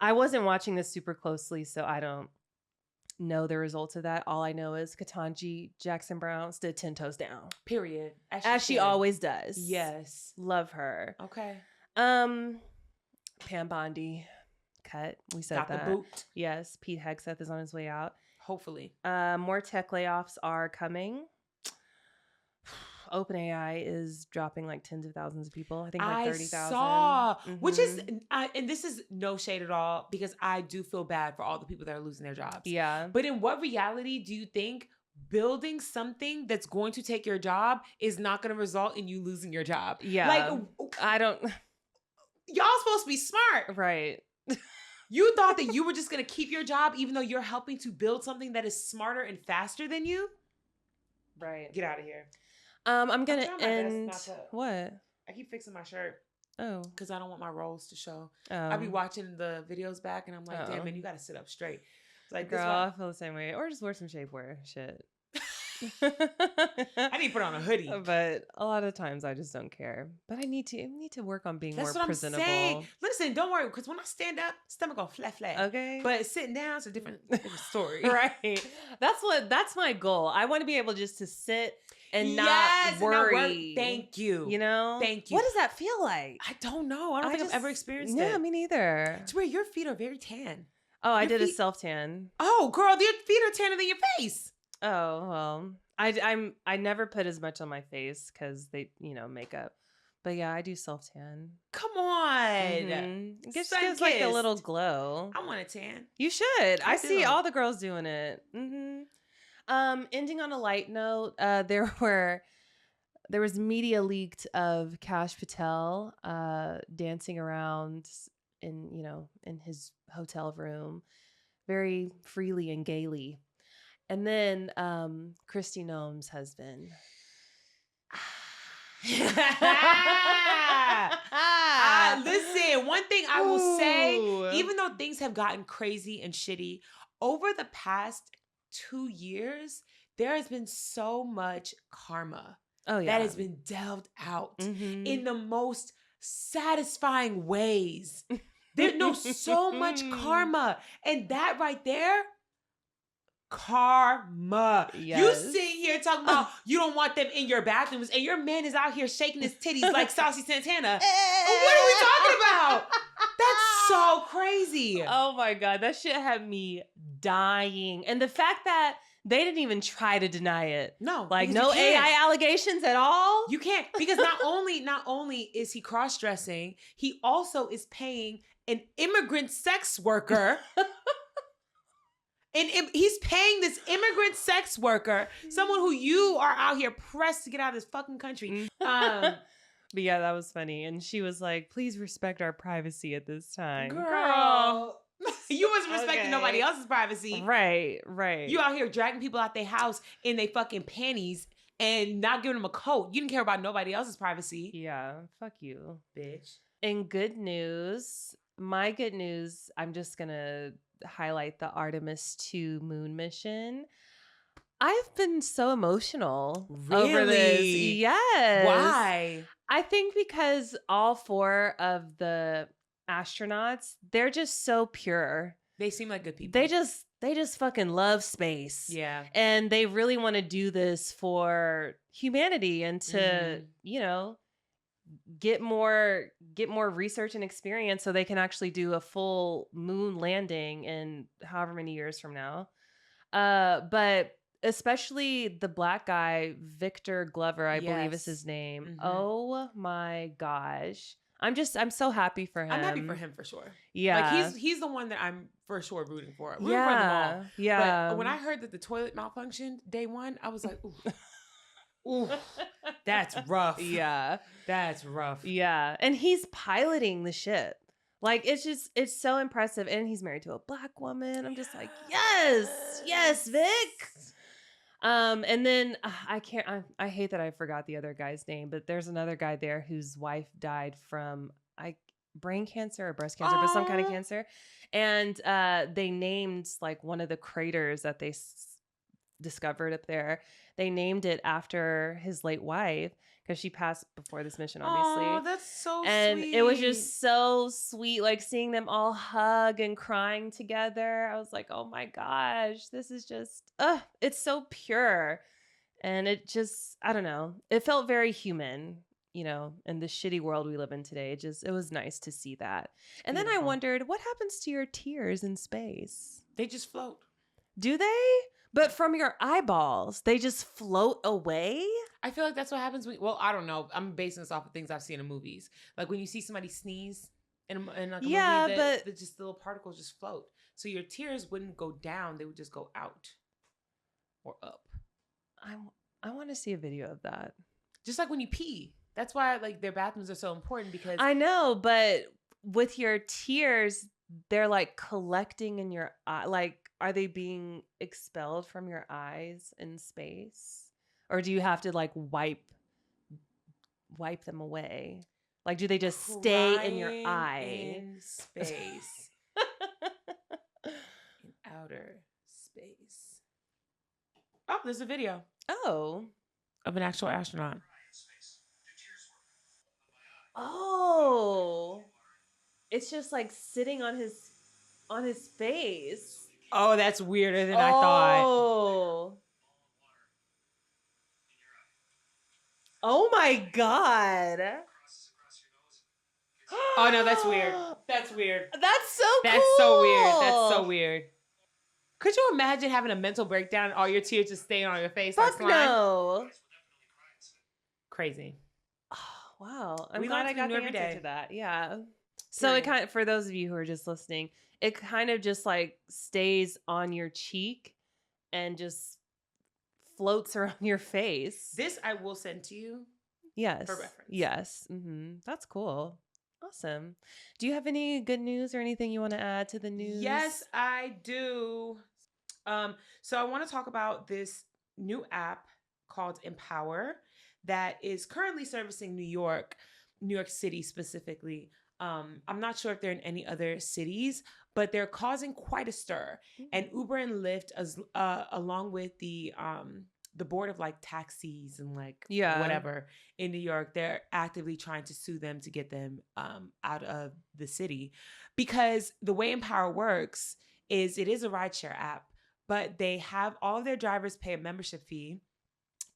wasn't watching this super closely, so I don't know the results of that. All I know is Ketanji Jackson Brown stood 10 toes down. Period. As she always does. Yes. Love her. Okay. Pam Bondi cut. We said Got that. the boot. Yes. Pete Hegseth is on his way out. Hopefully. More tech layoffs are coming. OpenAI is dropping like tens of thousands of people. I think like 30,000. I saw, which is, and this is no shade at all, because I do feel bad for all the people that are losing their jobs. Yeah. But in what reality do you think building something that's going to take your job is not going to result in you losing your job? Yeah. Like, I don't. Y'all supposed to be smart. Right. You thought that you were just going to keep your job even though you're helping to build something that is smarter and faster than you? Right. Get out of here. I'm gonna trying my end. best not to- What? I keep fixing my shirt Oh. because I don't want my rolls to show. Oh. I be watching the videos back and I'm like, damn, man, you got to sit up straight. It's like, Girl, this I feel the same way. Or just wear some shapewear. Shit. I need to put on a hoodie. But a lot of times I just don't care. But I need to work on being more presentable. I'm saying. Listen, don't worry, because when I stand up, stomach go flat. Okay. But sitting down is a different story. Right. That's my goal. I want to be able just to sit and not worry. Thank you. You know? Thank you. What does that feel like? I don't know. I don't think I've ever experienced it. Yeah, me neither. It's where your feet are very tan. Oh, I did a self-tan. Oh, girl, your feet are tanner than your face. Oh, well. I never put as much on my face because they, makeup. But yeah, I do self-tan. Come on. Mm-hmm. It just gives like a little glow. I want a tan. You should. I see all the girls doing it. Mm-hmm. Ending on a light note, there was media leaked of Kash Patel dancing around in his hotel room very freely and gaily. And then Kristi Noem's husband. Listen, one thing I will say, even though things have gotten crazy and shitty, over the past 2 years, there has been so much karma that has been delved out in the most satisfying ways. There's so much karma. And that right there, karma. Yes. You sit here talking about you don't want them in your bathrooms, and your man is out here shaking his titties like Saucy Santana. What are we talking about? That's so crazy. Oh my God. That shit had me dying. And the fact that they didn't even try to deny it. No. Like no AI allegations at all. You can't. Because not only is he cross-dressing, he also is paying an immigrant sex worker. And he's paying this immigrant sex worker, someone who you are out here pressed to get out of this fucking country. But yeah, that was funny. And she was like, please respect our privacy at this time. Girl. You wasn't respecting nobody else's privacy. Right. You out here dragging people out their house in their fucking panties and not giving them a coat. You didn't care about nobody else's privacy. Yeah, fuck you. Bitch. In good news, my good news, I'm just going to highlight the Artemis II moon mission. I've been so emotional over this. Yes. Why? I think because all 4 of the astronauts, they're just so pure. They seem like good people. They just fucking love space. Yeah. And they really want to do this for humanity and to, get more research and experience so they can actually do a full moon landing in however many years from now. But especially the black guy, Victor Glover, I believe is his name. Mm-hmm. Oh my gosh. I'm so happy for him. I'm happy for him for sure. Yeah. Like he's the one that I'm for sure rooting for. For them all. Yeah. But when I heard that the toilet malfunctioned day 1, I was like, ooh. Ooh, that's rough. Yeah. That's rough. Yeah. And he's piloting the ship. Like, it's so impressive. And he's married to a black woman. I'm just like, yes, Vic. And then I hate that I forgot the other guy's name, but there's another guy there whose wife died from brain cancer or breast cancer, but some kind of cancer. And they named like one of the craters that they discovered up there. They named it after his late wife because she passed before this mission, obviously. Oh, that's so sweet. And it was just so sweet, like seeing them all hug and crying together. I was like, oh my gosh, this is just, it's so pure. And it just, I don't know, it felt very human, in the shitty world we live in today. It was nice to see that. And then I wondered, what happens to your tears in space? They just float. Do they? But from your eyeballs, they just float away? I feel like that's what happens well, I don't know. I'm basing this off of things I've seen in movies. Like when you see somebody sneeze in like a movie, but just the little particles just float. So your tears wouldn't go down. They would just go out or up. I want to see a video of that. Just like when you pee. That's why like their bathrooms are so important because... I know, but with your tears, they're like collecting in your eye. Like, are they being expelled from your eyes in space? Or do you have to like wipe them away? Like, do they just stay in your eye? In space. In outer space. Oh, there's a video Oh. of an actual astronaut. Oh. It's just like sitting on his face. Oh, that's weirder than I thought. Oh. Oh my God. Oh no, that's weird. That's weird. That's so cool. That's so weird. That's so weird. Could you imagine having a mental breakdown and all your tears just staying on your face? Fuck like slime? no. Crazy. Oh, wow. I'm We glad learn I got the something new every answer day. to that. Yeah. So it kind of, for those of you who are just listening, it kind of just like stays on your cheek and just floats around your face. This I will send to you. Yes. For reference. Yes. Mm-hmm. That's cool. Awesome. Do you have any good news or anything you want to add to the news? Yes, I do. So I want to talk about this new app called Empower that is currently servicing New York City specifically. I'm not sure if they're in any other cities, but they're causing quite a stir. Mm-hmm. And Uber and Lyft, along with the board of like taxis and like whatever in New York, they're actively trying to sue them to get them out of the city, because the way Empower works is it is a rideshare app, but they have all of their drivers pay a membership fee,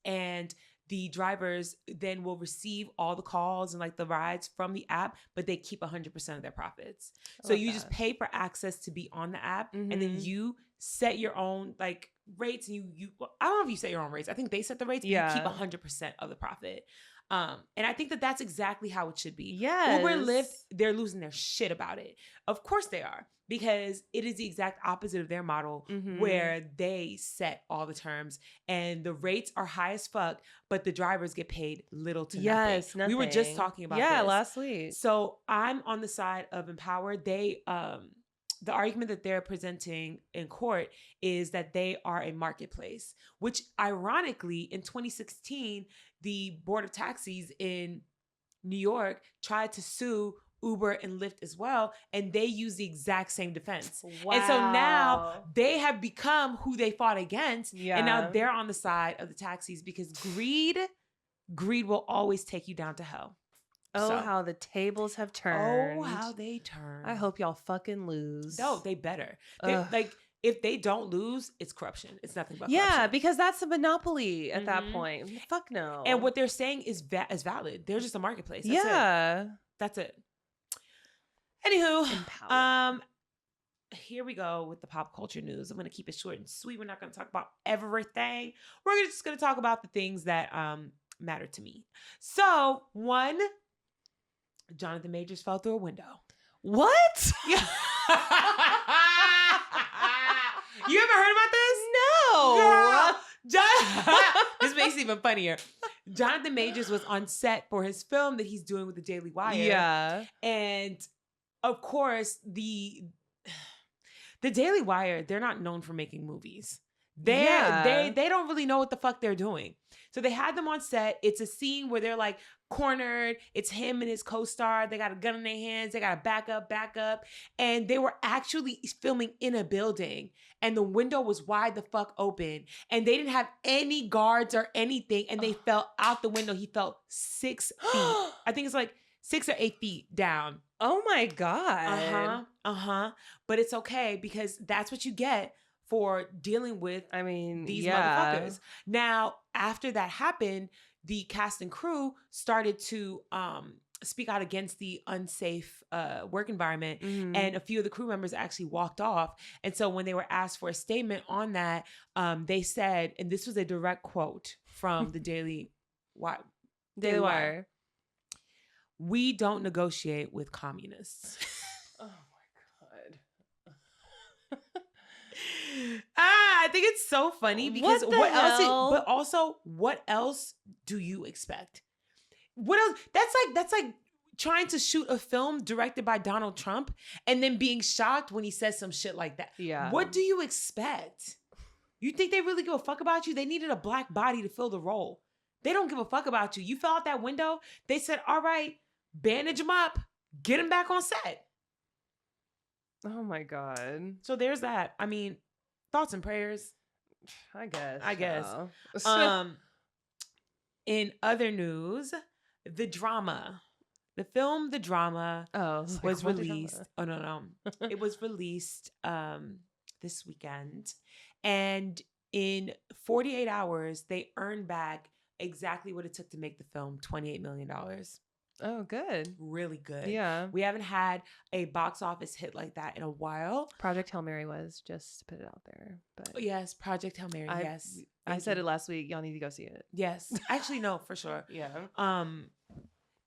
and the drivers then will receive all the calls and like the rides from the app, but they keep 100% of their profits. So you just pay for access to be on the app, and then you set your own like rates, and you I don't know if you set your own rates. I think they set the rates, but you keep 100% of the profit. And I think that that's exactly how it should be. Yes. Uber and Lyft, they're losing their shit about it. Of course they are, because it is the exact opposite of their model, where they set all the terms and the rates are high as fuck, but the drivers get paid little to nothing. We were just talking about this last week. So I'm on the side of Empower. They the argument that they're presenting in court is that they are a marketplace, which ironically in 2016, the board of taxis in New York tried to sue Uber and Lyft as well, and they use the exact same defense. Wow. And so now they have become who they fought against, and now they're on the side of the taxis, because greed will always take you down to hell. Oh, so, how the tables have turned. Oh, how they turn. I hope y'all fucking lose. No, they better. Like, if they don't lose, it's corruption. It's nothing but corruption. Yeah, because that's a monopoly at that point. Fuck no. And what they're saying is valid. They're just a marketplace. That's it. Anywho, here we go with the pop culture news. I'm going to keep it short and sweet. We're not going to talk about everything. We're just going to talk about the things that matter to me. So, one, Jonathan Majors fell through a window. What? Yeah. You ever heard about this? No. Girl. This makes it even funnier. Jonathan Majors was on set for his film that he's doing with the Daily Wire. Yeah. And of course, the Daily Wire, they're not known for making movies. They don't really know what the fuck they're doing. So they had them on set. It's a scene where they're like cornered. It's him and his co-star. They got a gun in their hands. They got to back up. And they were actually filming in a building. And the window was wide the fuck open. And they didn't have any guards or anything. And they fell out the window. He fell 6 feet. I think it's like 6 or 8 feet down. Oh my God. But it's okay, because that's what you get for dealing with these motherfuckers. Now, after that happened, the cast and crew started to speak out against the unsafe work environment, and a few of the crew members actually walked off. And so when they were asked for a statement on that, they said, and this was a direct quote from the Daily Wire, "We don't negotiate with communists." Oh my God. I think it's so funny, because what else do you expect? What else? That's like trying to shoot a film directed by Donald Trump and then being shocked when he says some shit like that. Yeah. What do you expect? You think they really give a fuck about you? They needed a black body to fill the role. They don't give a fuck about you. You fell out that window. They said, all right, bandage him up, get him back on set. Oh my God. So there's that. Thoughts and prayers. I guess. I guess. So. In other news, the drama. The film The Drama was released. Oh no. It was released this weekend. And in 48 hours, they earned back exactly what it took to make the film, $28 million. Oh, good. Really good. Yeah. We haven't had a box office hit like that in a while. Project Hail Mary was, just to put it out there. But yes, Project Hail Mary. Yes. I said it last week. Y'all need to go see it. Yes. Actually, no, for sure. Yeah.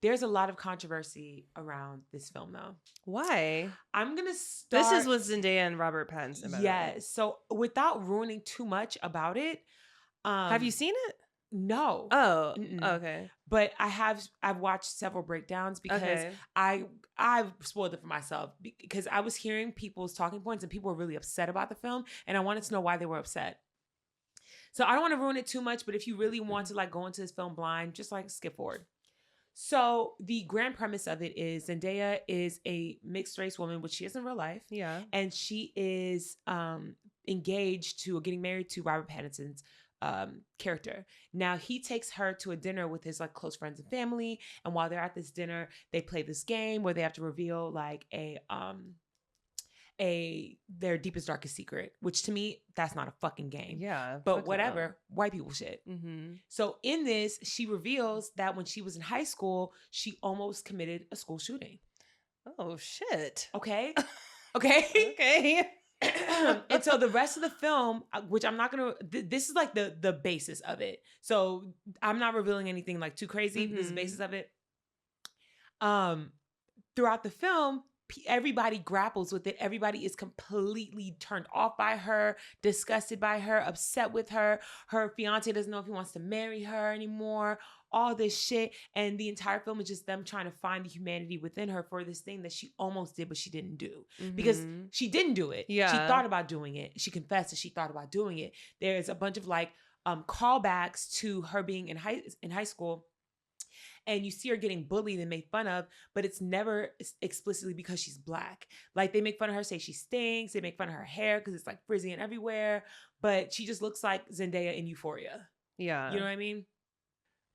There's a lot of controversy around this film, though. Why? I'm going to start. This is with Zendaya and Robert Pattinson. Yes. So without ruining too much about it. Have you seen it? No. Oh, Mm-mm. okay. But I've watched several breakdowns because I've spoiled it for myself because I was hearing people's talking points and people were really upset about the film and I wanted to know why they were upset. So I don't want to ruin it too much, but if you really want to like go into this film blind, just like skip forward. So the grand premise of it is Zendaya is a mixed race woman, which she is in real life. Yeah. And she is engaged to or getting married to Robert Pattinson's character. Now he takes her to a dinner with his like close friends and family. And while they're at this dinner, they play this game where they have to reveal like their deepest, darkest secret, which to me, that's not a fucking game. Yeah. But whatever, white people shit. Mm-hmm. So in this, she reveals that when she was in high school, she almost committed a school shooting. Oh, shit. Okay. Okay. Okay. And so the rest of the film, which I'm not going to, this is like the basis of it. So I'm not revealing anything like too crazy. Mm-hmm. This is the basis of it. Throughout the film, everybody grapples with it. Everybody is completely turned off by her, disgusted by her, upset with her. Her fiance doesn't know if he wants to marry her anymore. All this shit. And the entire film is just them trying to find the humanity within her for this thing that she almost did, but she didn't do. Mm-hmm. Because she didn't do it. Yeah. She thought about doing it. She confessed that she thought about doing it. There's a bunch of like callbacks to her being in high school. And you see her getting bullied and made fun of, but it's never explicitly because she's Black. Like they make fun of her, say she stinks. They make fun of her hair because it's like frizzy and everywhere. But she just looks like Zendaya in Euphoria. Yeah. You know what I mean?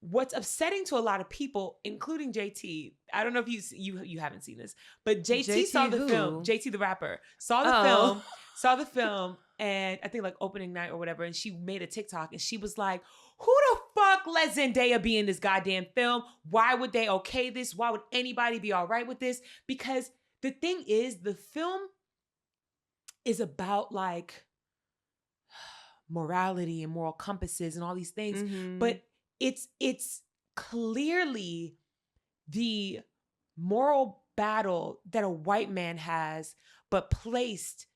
What's upsetting to a lot of people, including JT, I don't know if you haven't seen this, but JT saw the film. JT the rapper saw the film, and I think like opening night or whatever, and she made a TikTok and she was like, who the fuck let Zendaya be in this goddamn film? Why would they okay this? Why would anybody be all right with this? Because the thing is, the film is about like morality and moral compasses and all these things, but it's clearly the moral battle that a white man has, but placed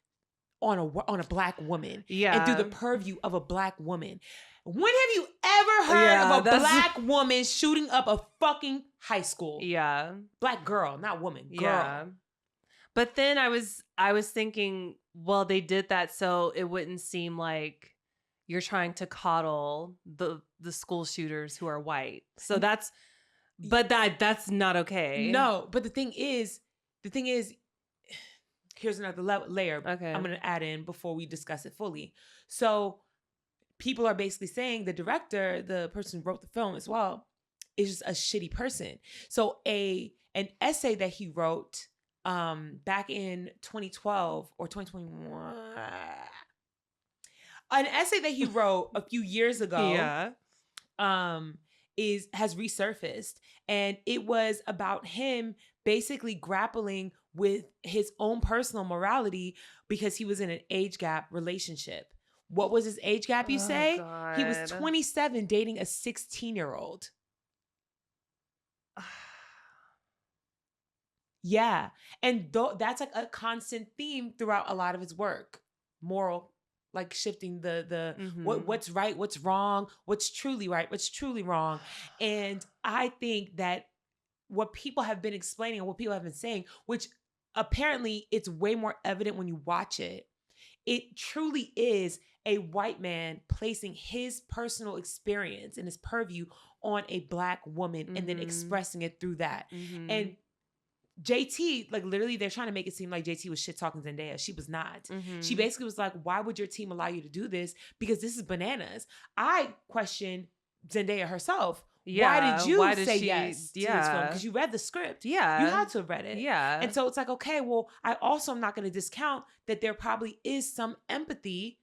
on a Black woman, and through the purview of a Black woman. When have you ever heard of a Black woman shooting up a fucking high school? Yeah. Black girl, not woman. Girl. Yeah. But then I was thinking, well, they did that so it wouldn't seem like you're trying to coddle the school shooters who are white. So that's not okay. No, but the thing is, here's another layer okay. I'm going to add in before we discuss it fully. So people are basically saying the director, the person who wrote the film as well, is just a shitty person. So an essay that he wrote back in 2012 or 2021, an essay that he wrote a few years ago, has resurfaced, and it was about him basically grappling with his own personal morality because he was in an age gap relationship. What was his age gap, you say? God. He was 27 dating a 16-year-old. Yeah. And that's like a constant theme throughout a lot of his work. Moral, like shifting the what's right, what's wrong, what's truly right, what's truly wrong. And I think that what people have been explaining and what people have been saying, which apparently it's way more evident when you watch it, it truly is a white man placing his personal experience and his purview on a Black woman and then expressing it through that. And JT, like literally they're trying to make it seem like JT was shit talking Zendaya. She was not. Mm-hmm. She basically was like, why would your team allow you to do this? Because this is bananas. I question Zendaya herself. Why did you say yes to this film? Because you read the script. Yeah. You had to have read it. Yeah. And so it's like, okay, well, I also am not going to discount that there probably is some empathy.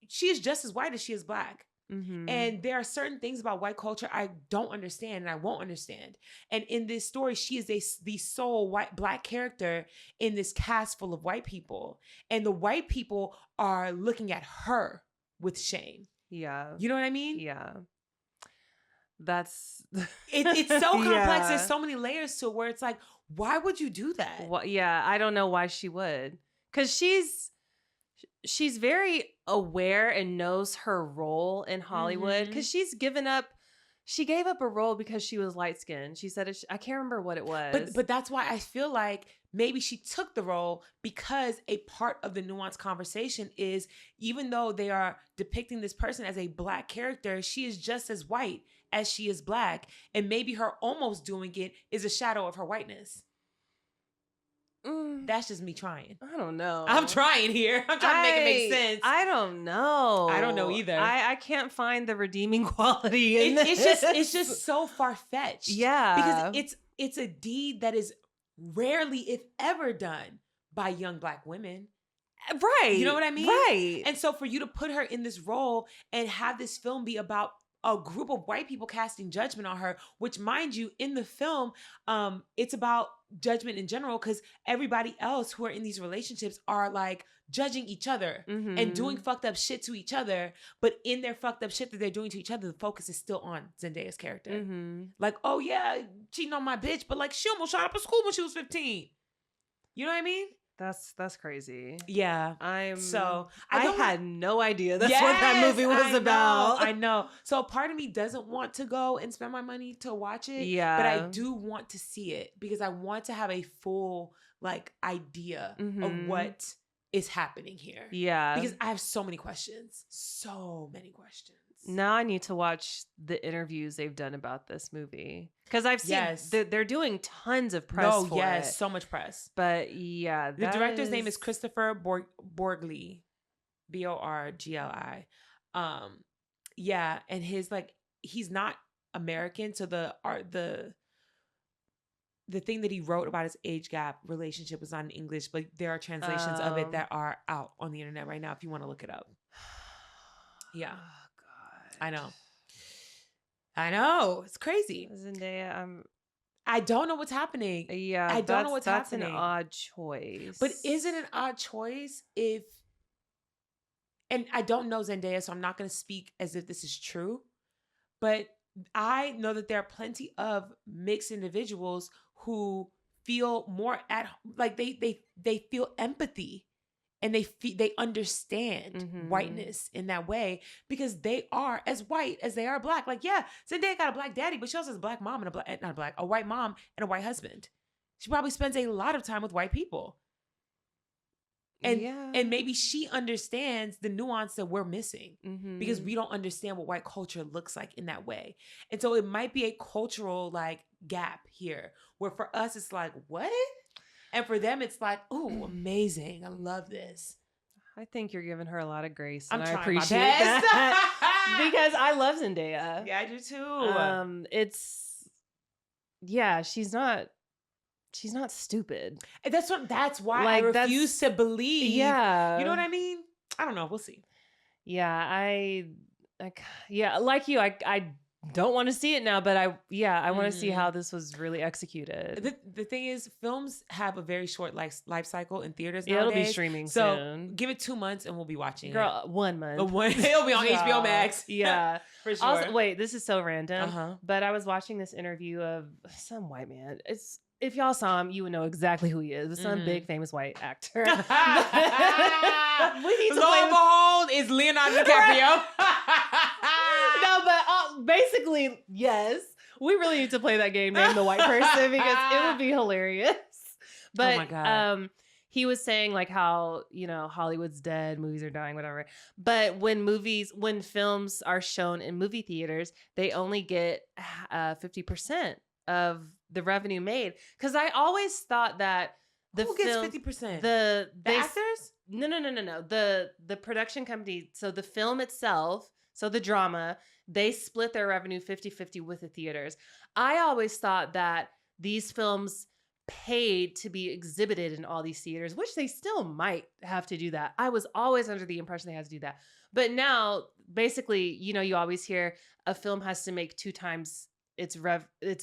She is just as white as she is black. Mm-hmm. And there are certain things about white culture I don't understand and I won't understand. And in this story, she is the sole black character in this cast full of white people. And the white people are looking at her with shame. Yeah. You know what I mean? Yeah. That's it's so complex. There's so many layers to it where it's like, why would you do that? Well, yeah, I don't know why she would. Because she's very aware and knows her role in Hollywood. Because she gave up a role because she was light skinned. She said I can't remember what it was. But that's why I feel like maybe she took the role because a part of the nuanced conversation is, even though they are depicting this person as a black character, she is just as white as she is black. And maybe her almost doing it is a shadow of her whiteness. That's just me trying. I don't know. I'm trying here. I'm trying to make it make sense. I don't know. I don't know either. I can't find the redeeming quality in this. It's just so far-fetched. Yeah. Because it's a deed that is rarely, if ever, done by young black women. Right. You know what I mean? Right. And so for you to put her in this role and have this film be about a group of white people casting judgment on her, which, mind you, in the film, it's about judgment in general, because everybody else who are in these relationships are like judging each other and doing fucked up shit to each other. But in their fucked up shit that they're doing to each other, the focus is still on Zendaya's character. Like, oh yeah, cheating on my bitch, but like she almost shot up a school when she was 15. You know what I mean? That's crazy. Yeah. I had no idea that's what that movie was about. I know. So part of me doesn't want to go and spend my money to watch it. Yeah. But I do want to see it because I want to have a full like idea of what is happening here. Yeah. Because I have so many questions. So many questions. Now I need to watch the interviews they've done about this movie. Because I've seen they're doing tons of press for it. So much press. But yeah. The director's name is Christopher Borgli. Borgli. Yeah. And his like, he's not American. So the thing that he wrote about his age gap relationship was not in English, but there are translations of it that are out on the internet right now if you want to look it up. Yeah. I know. It's crazy. Zendaya, I don't know what's happening. Yeah, I don't know what's happening. That's an odd choice. But is it an odd choice and I don't know Zendaya, so I'm not going to speak as if this is true, but I know that there are plenty of mixed individuals who feel more like they feel empathy. And they understand whiteness in that way because they are as white as they are black. Like, yeah, Zendaya got a black daddy, but she also has a black mom and a white mom and a white husband. She probably spends a lot of time with white people. And maybe she understands the nuance that we're missing because we don't understand what white culture looks like in that way. And so it might be a cultural like gap here where for us it's like, what? And for them, it's like, oh, amazing. I love this. I think you're giving her a lot of grace. And I'm I trying appreciate my best. that. Because I love Zendaya. Yeah, I do too. She's not stupid. That's why like, I refuse to believe. Yeah. You know what I mean? I don't know. We'll see. Yeah, like you, I don't want to see it now, but I want to see how this was really executed. The thing is, films have a very short life cycle in theaters nowadays. It'll be streaming soon. Give it 2 months and we'll be watching it. 1 month. It'll be on HBO Max. Yeah. For sure. Also, wait, this is so random, but I was watching this interview of some white man. If y'all saw him, you would know exactly who he is. Some big famous white actor. Lo and behold, it's Leonardo DiCaprio. No, but basically, yes. We really need to play that game, Name the White Person, because it would be hilarious. But oh my God. He was saying like how, Hollywood's dead, movies are dying, whatever. But when films are shown in movie theaters, they only get 50% of the revenue made. Because I always thought that Who gets 50%? The actors? No. The production company, so the film itself, so the drama, they split their revenue 50-50 with the theaters. I always thought that these films paid to be exhibited in all these theaters, which they still might have to do that. I was always under the impression they had to do that. But now, basically, you always hear a film has to make 2 times its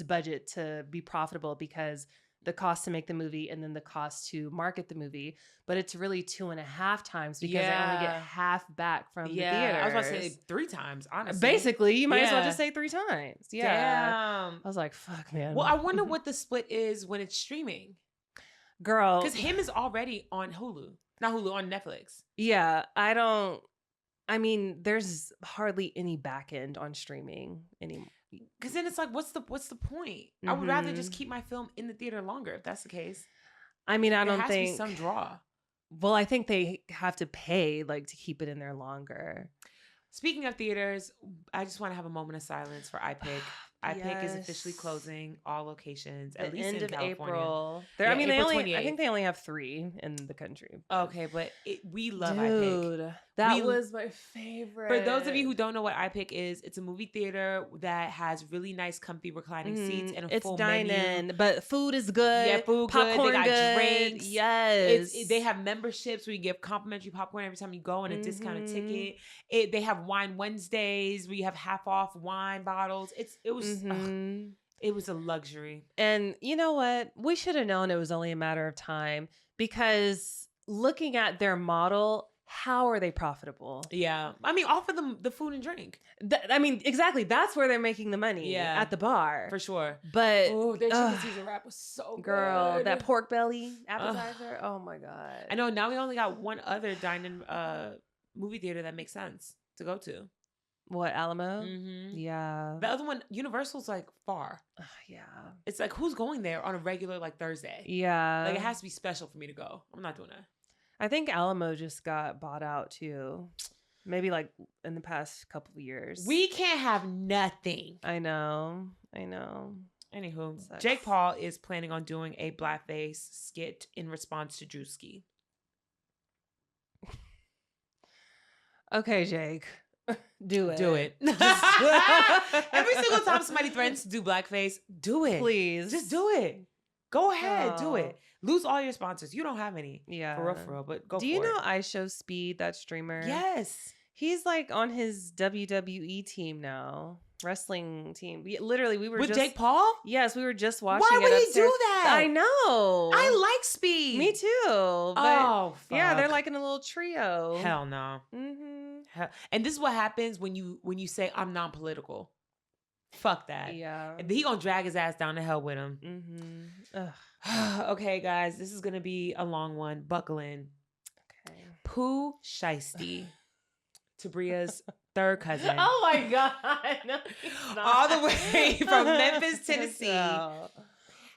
budget to be profitable, because the cost to make the movie and then the cost to market the movie. But it's really 2.5 times, because they only get half back from the theater. I was about to say 3 times, honestly. Basically, you might as well just say 3 times. Yeah. Damn. I was like, fuck, man. Well, I wonder what the split is when it's streaming. Girl. Because him is already on Hulu. Not Hulu, on Netflix. Yeah, there's hardly any back end on streaming anymore. Because then it's like, what's the point? I would rather just keep my film in the theater longer, if that's the case. I don't there has think to be some draw. Well, I think they have to pay to keep it in there longer. Speaking of theaters, I just want to have a moment of silence for iPic. iPic is officially closing all locations, at least end in of California. April. April 28th. I think they only have 3 in the country. Okay, but we love Dude, iPic. That was my favorite. For those of you who don't know what iPic is, it's a movie theater that has really nice, comfy reclining seats and a full menu. It's dine-in, but food is good. Yeah, food popcorn good. They got drinks. Yes. They have memberships where you get complimentary popcorn every time you go and a discounted ticket. They have Wine Wednesdays where you have half off wine bottles. It was a luxury. And you know what? We should have known it was only a matter of time, because looking at their model, how are they profitable? Yeah. Off of the food and drink. Exactly. That's where they're making the money. Yeah. At the bar. For sure. But their chicken Caesar wrap was so good. Girl, that pork belly appetizer. Oh my God. I know. Now we only got one other dine-in movie theater that makes sense to go to. What, Alamo? Mm-hmm. Yeah. The other one, Universal's far. Yeah. It's who's going there on a regular Thursday? Yeah. It has to be special for me to go. I'm not doing that. I think Alamo just got bought out too. Maybe in the past couple of years. We can't have nothing. I know. Anywho, Jake Paul is planning on doing a blackface skit in response to Drewski. Okay, Jake. Do it. Every single time somebody threatens to do blackface, do it. Please. Just do it. Go ahead. Do it. Lose all your sponsors. You don't have any. Yeah. For real. But go for it. Do you know iShowSpeed, that streamer? Yes. He's on his WWE team now. Wrestling team. We were with Jake Paul? Yes, we were just watching it. Why would he do that? I know. I like Speed. Me too. But fuck. Yeah, they're in a little trio. Hell no. And this is what happens when you say I'm non-political. Fuck that. Yeah. He gonna drag his ass down to hell with him. Okay, guys, this is gonna be a long one. Buckle in. Okay. Pooh Shiesty, Tabria's third cousin. Oh my God. No, all the way from Memphis, Tennessee,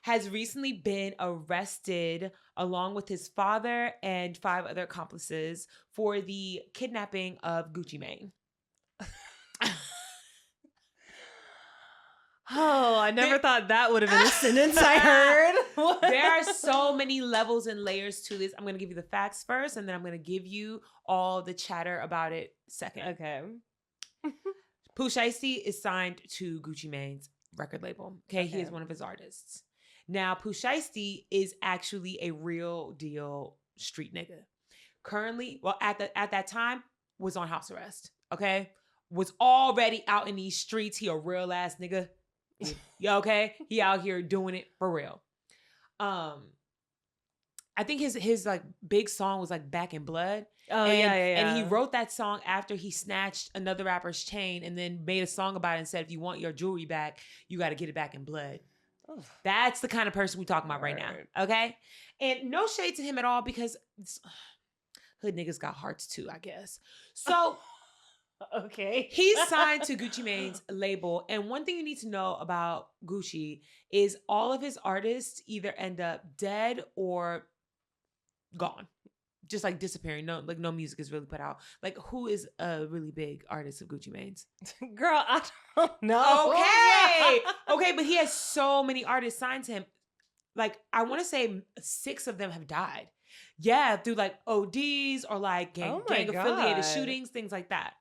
has recently been arrested along with his father and 5 other accomplices for the kidnapping of Gucci Mane. Oh, I never thought that would have been a sentence I heard. There are so many levels and layers to this. I'm going to give you the facts first, and then I'm going to give you all the chatter about it second. Okay. Pooh Shiesty is signed to Gucci Mane's record label. Okay, he is one of his artists. Now, Pooh Shiesty is actually a real deal street nigga. Currently, at that time, was on house arrest. Okay, was already out in these streets. He a real ass nigga. Yeah, okay. He out here doing it for real. I think his big song was Back in Blood. Oh, yeah. And he wrote that song after he snatched another rapper's chain and then made a song about it and said, if you want your jewelry back, you got to get it back in blood. Oh. That's the kind of person we're talking about right now. Okay? And no shade to him at all, because hood niggas got hearts too, I guess. So... Okay. He's signed to Gucci Mane's label. And one thing you need to know about Gucci is all of his artists either end up dead or gone. just like disappearing. No, like no music is really put out. Like who is a really big artist of Gucci Mane's? Girl, I don't know. Okay, but he has so many artists signed to him. Like I want to say 6 of them have died. Yeah, through like ODs or like gang affiliated shootings, things like that.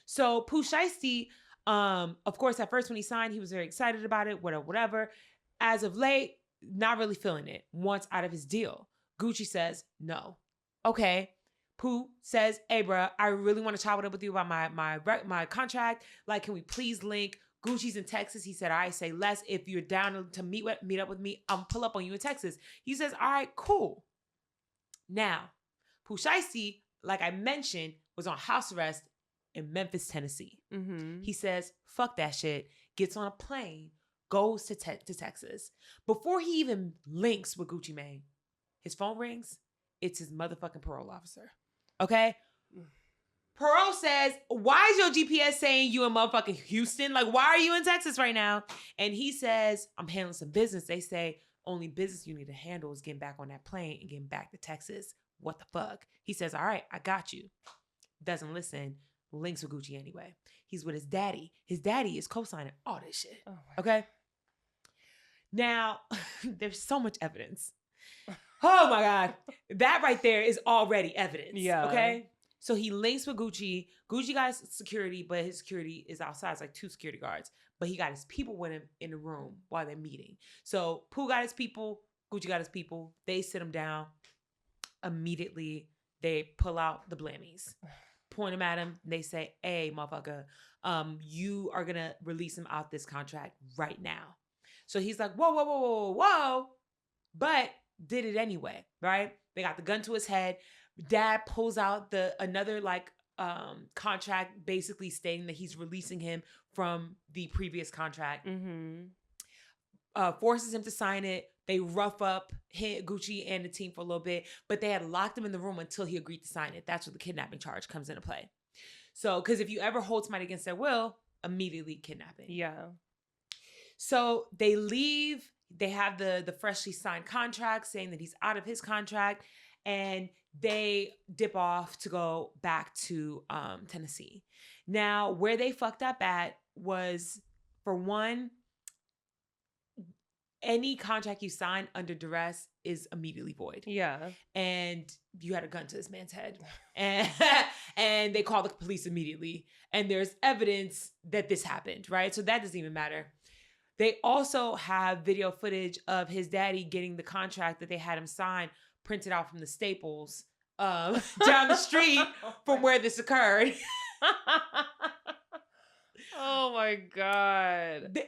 So Pooh Shiesty, of course, at first when he signed, he was very excited about it, whatever. As of late, not really feeling it. Wants out of his deal. Gucci says no. Okay. Pooh says, hey, bruh, I really want to chop it up with you about my contract. Like, can we please link? Gucci's in Texas. He said, all right, say less. If you're down to meet up with me, I'm pull up on you in Texas. He says, all right, cool. Now, Pooh Shiesty, like I mentioned, was on house arrest in Memphis, Tennessee. Mm-hmm. He says, fuck that shit. Gets on a plane, goes to Texas. Before he even links with Gucci Mane, his phone rings. It's his motherfucking parole officer. Okay? Parole says, why is your GPS saying you in motherfucking Houston? Like, why are you in Texas right now? And he says, I'm handling some business. They say, only business you need to handle is getting back on that plane and getting back to Texas. What the fuck? He says, all right, I got you. Doesn't listen. Links with Gucci anyway. He's with his daddy. His daddy is co-signing all this shit. Oh okay? Now, there's so much evidence. Oh my God. That right there is already evidence. Yeah. Okay? So he links with Gucci. Gucci got his security, but his security is outside. It's like 2 security guards. But he got his people with him in the room while they're meeting. So Pooh got his people. Gucci got his people. They sit him down. Immediately, they pull out the blammies. Point them at him. They say, hey, motherfucker, you are going to release him out this contract right now. So he's like, whoa. But did it anyway, right? They got the gun to his head. Dad pulls out another contract basically stating that he's releasing him from the previous contract. Mm-hmm. Forces him to sign it. They rough up Gucci and the team for a little bit, but they had locked him in the room until he agreed to sign it. That's where the kidnapping charge comes into play. So, because if you ever hold somebody against their will, immediately kidnapping. Yeah. So they leave. They have the freshly signed contract saying that he's out of his contract, and they dip off to go back to Tennessee. Now, where they fucked up at was, for one, any contract you sign under duress is immediately void. Yeah. And you had a gun to this man's head. And they call the police immediately. And there's evidence that this happened, right? So that doesn't even matter. They also have video footage of his daddy getting the contract that they had him sign printed out from the Staples down the street from where this occurred. Oh my God.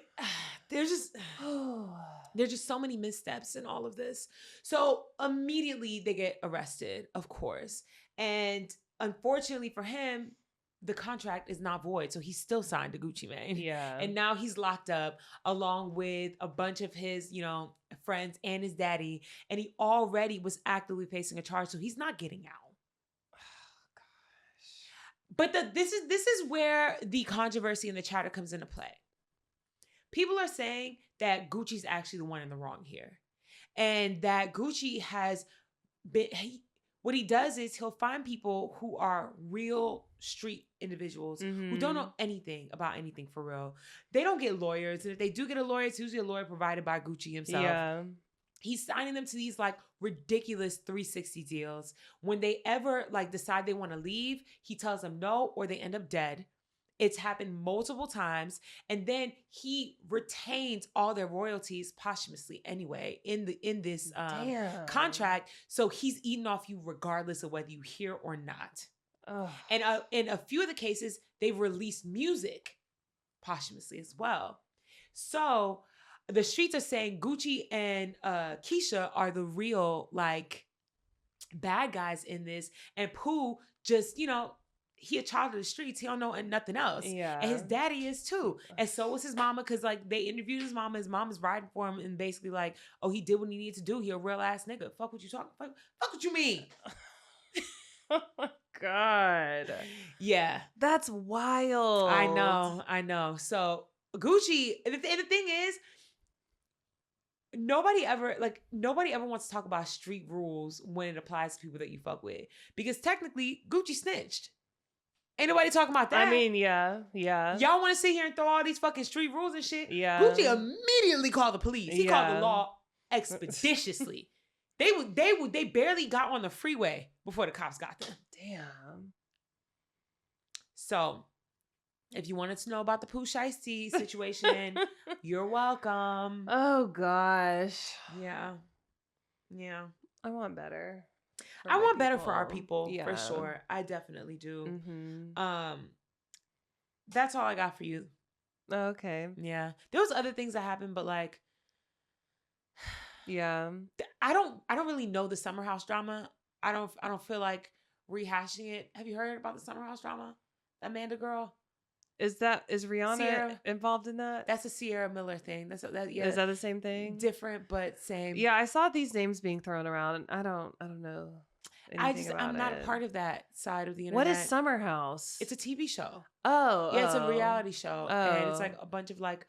There's just so many missteps in all of this. So immediately they get arrested, of course. And unfortunately for him, the contract is not void. So he's still signed to Gucci Mane. Yeah. And now he's locked up along with a bunch of his, friends and his daddy. And he already was actively facing a charge. So he's not getting out. But this is where the controversy and the chatter comes into play. People are saying that Gucci's actually the one in the wrong here. And that Gucci has been, what he does is he'll find people who are real street individuals who don't know anything about anything for real. They don't get lawyers. And if they do get a lawyer, it's usually a lawyer provided by Gucci himself. Yeah. He's signing them to these ridiculous 360 deals. When they ever decide they want to leave, he tells them no, or they end up dead. It's happened multiple times. And then he retains all their royalties posthumously anyway in this contract. So he's eating off you regardless of whether you hear or not. Ugh. And in a few of the cases, they've released music posthumously as well. So the streets are saying Gucci and Keisha are the real bad guys in this. And Pooh just, he a child of the streets. He don't know nothing else. Yeah. And his daddy is too. And so was his mama, because they interviewed his mama. His mom is riding for him and basically oh, he did what he needed to do. He a real ass nigga. Fuck what you talking. Fuck what you mean. Oh my God. Yeah. That's wild. I know. So Gucci, and the thing is, nobody ever wants to talk about street rules when it applies to people that you fuck with. Because technically, Gucci snitched. Ain't nobody talking about that. I mean, yeah. Y'all want to sit here and throw all these fucking street rules and shit? Yeah. Gucci immediately called the police. He called the law expeditiously. They barely got on the freeway before the cops got them. Damn. So, if you wanted to know about the Pooh Shiesty situation, you're welcome. Oh gosh. Yeah. I want better. I want better for our people, for sure. I definitely do. Mm-hmm. That's all I got for you. Okay. Yeah. There was other things that happened, but like, yeah. I don't really know the Summer House drama. I don't feel like rehashing it. Have you heard about the Summer House drama? Amanda girl? Is Rihanna Sierra involved in that? That's a Sierra Miller thing. Is that the same thing? Different but same. Yeah, I saw these names being thrown around and I don't know. I'm not a part of that side of the internet. What is Summer House? It's a TV show. It's a reality show. And it's Oh. like a bunch of like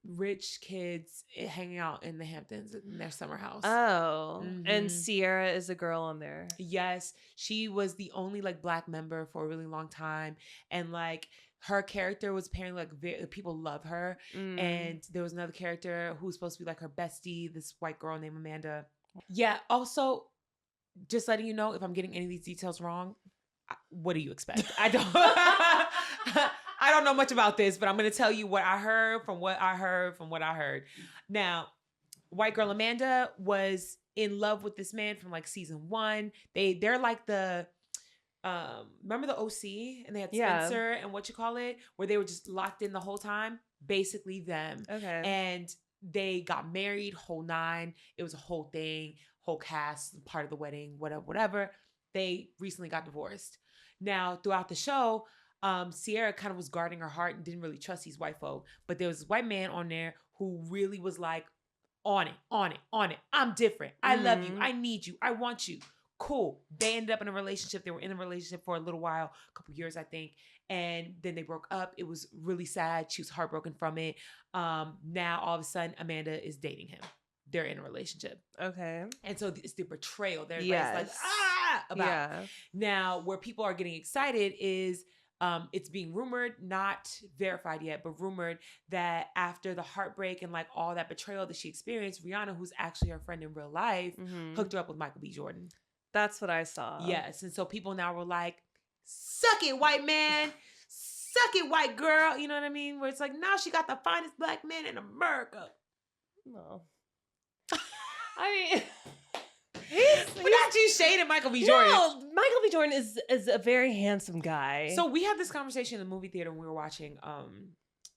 rich kids hanging out in the Hamptons in their summer house. And Sierra is a girl on there. Yes, she was the only like Black member for a really long time, and like her character was apparently like people love her. And there was another character who was supposed to be like her bestie, this white girl named Amanda. Yeah. Also, just letting you know, if I'm getting any of these details wrong, what do you expect? I don't know much about this, but I'm going to tell you what I heard from what I heard. Now, white girl Amanda was in love with this man from like season 1. They're like the, remember the OC? And they had Spencer and where they were just locked in the whole time? Basically them. Okay. And they got married, whole 9. It was a whole thing, whole cast, part of the wedding, whatever. They recently got divorced. Now, throughout the show, Sierra kind of was guarding her heart and didn't really trust these white folk. But there was this white man on there who really was like, on it. I'm different. I love you. I need you. I want you. Cool. They ended up in a relationship. They were in a relationship for a little while, a couple years, I think. And then they broke up. It was really sad. She was heartbroken from it. Now, all of a sudden, Amanda is dating him. They're in a relationship. Okay. And so it's the betrayal. They're like, about. Yeah. Now, where people are getting excited is it's being rumored, not verified yet, but rumored that after the heartbreak and like all that betrayal that she experienced, Rihanna, who's actually her friend in real life, hooked her up with Michael B. Jordan. That's what I saw. Yes. And so people now were like, suck it, white man. Suck it, white girl. You know what I mean? Where it's like, now she got the finest Black man in America. No. I mean... But not you shading Michael B. Jordan. No, Michael B. Jordan is a very handsome guy. So we had this conversation in the movie theater when we were watching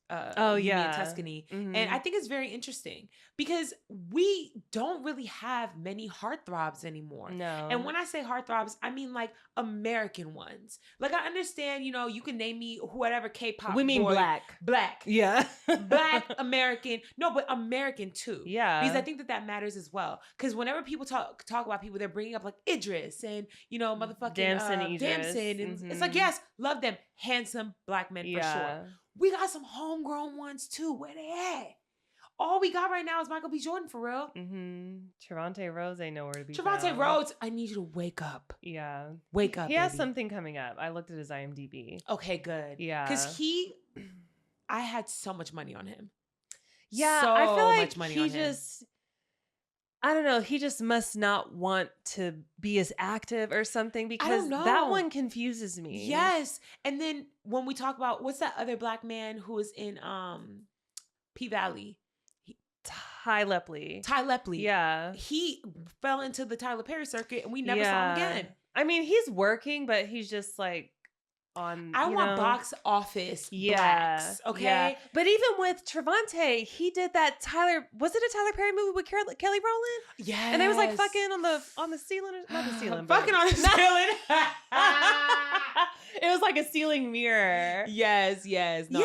Tuscany. And I think it's very interesting because we don't really have many heartthrobs anymore. No. And when I say heartthrobs, I mean like American ones. Like I understand, you can name me whatever K-pop. We mean boy. Black. Yeah. Black, American. No, but American too. Yeah. Because I think that matters as well. Because whenever people talk about people, they're bringing up like Idris and, motherfucking Damson. And it's like, yes, love them. Handsome Black men for sure. We got some homegrown ones too. Where they at? All we got right now is Michael B. Jordan for real. Trevante Rhodes ain't nowhere to be found. Trevante Rhodes, I need you to wake up. Yeah. Wake up, He has baby. something coming up. I looked at his IMDb. Okay, good. Yeah. Because I had so much money on him. Yeah, so I feel like much money on him. I don't know. He just must not want to be as active or something because that one confuses me. Yes. And then when we talk about what's that other Black man who was in P-Valley? Ty Lepley. Yeah. He fell into the Tyler Perry circuit and we never saw him again. I mean, he's working, but he's just like on. I want box office blacks, okay? Yeah. But even with Trevante, he did that was it a Tyler Perry movie with Kelly Rowland? Yes. And they was like fucking on the ceiling, not the ceiling. Fucking on the ceiling. It was like a ceiling mirror. Yes. No,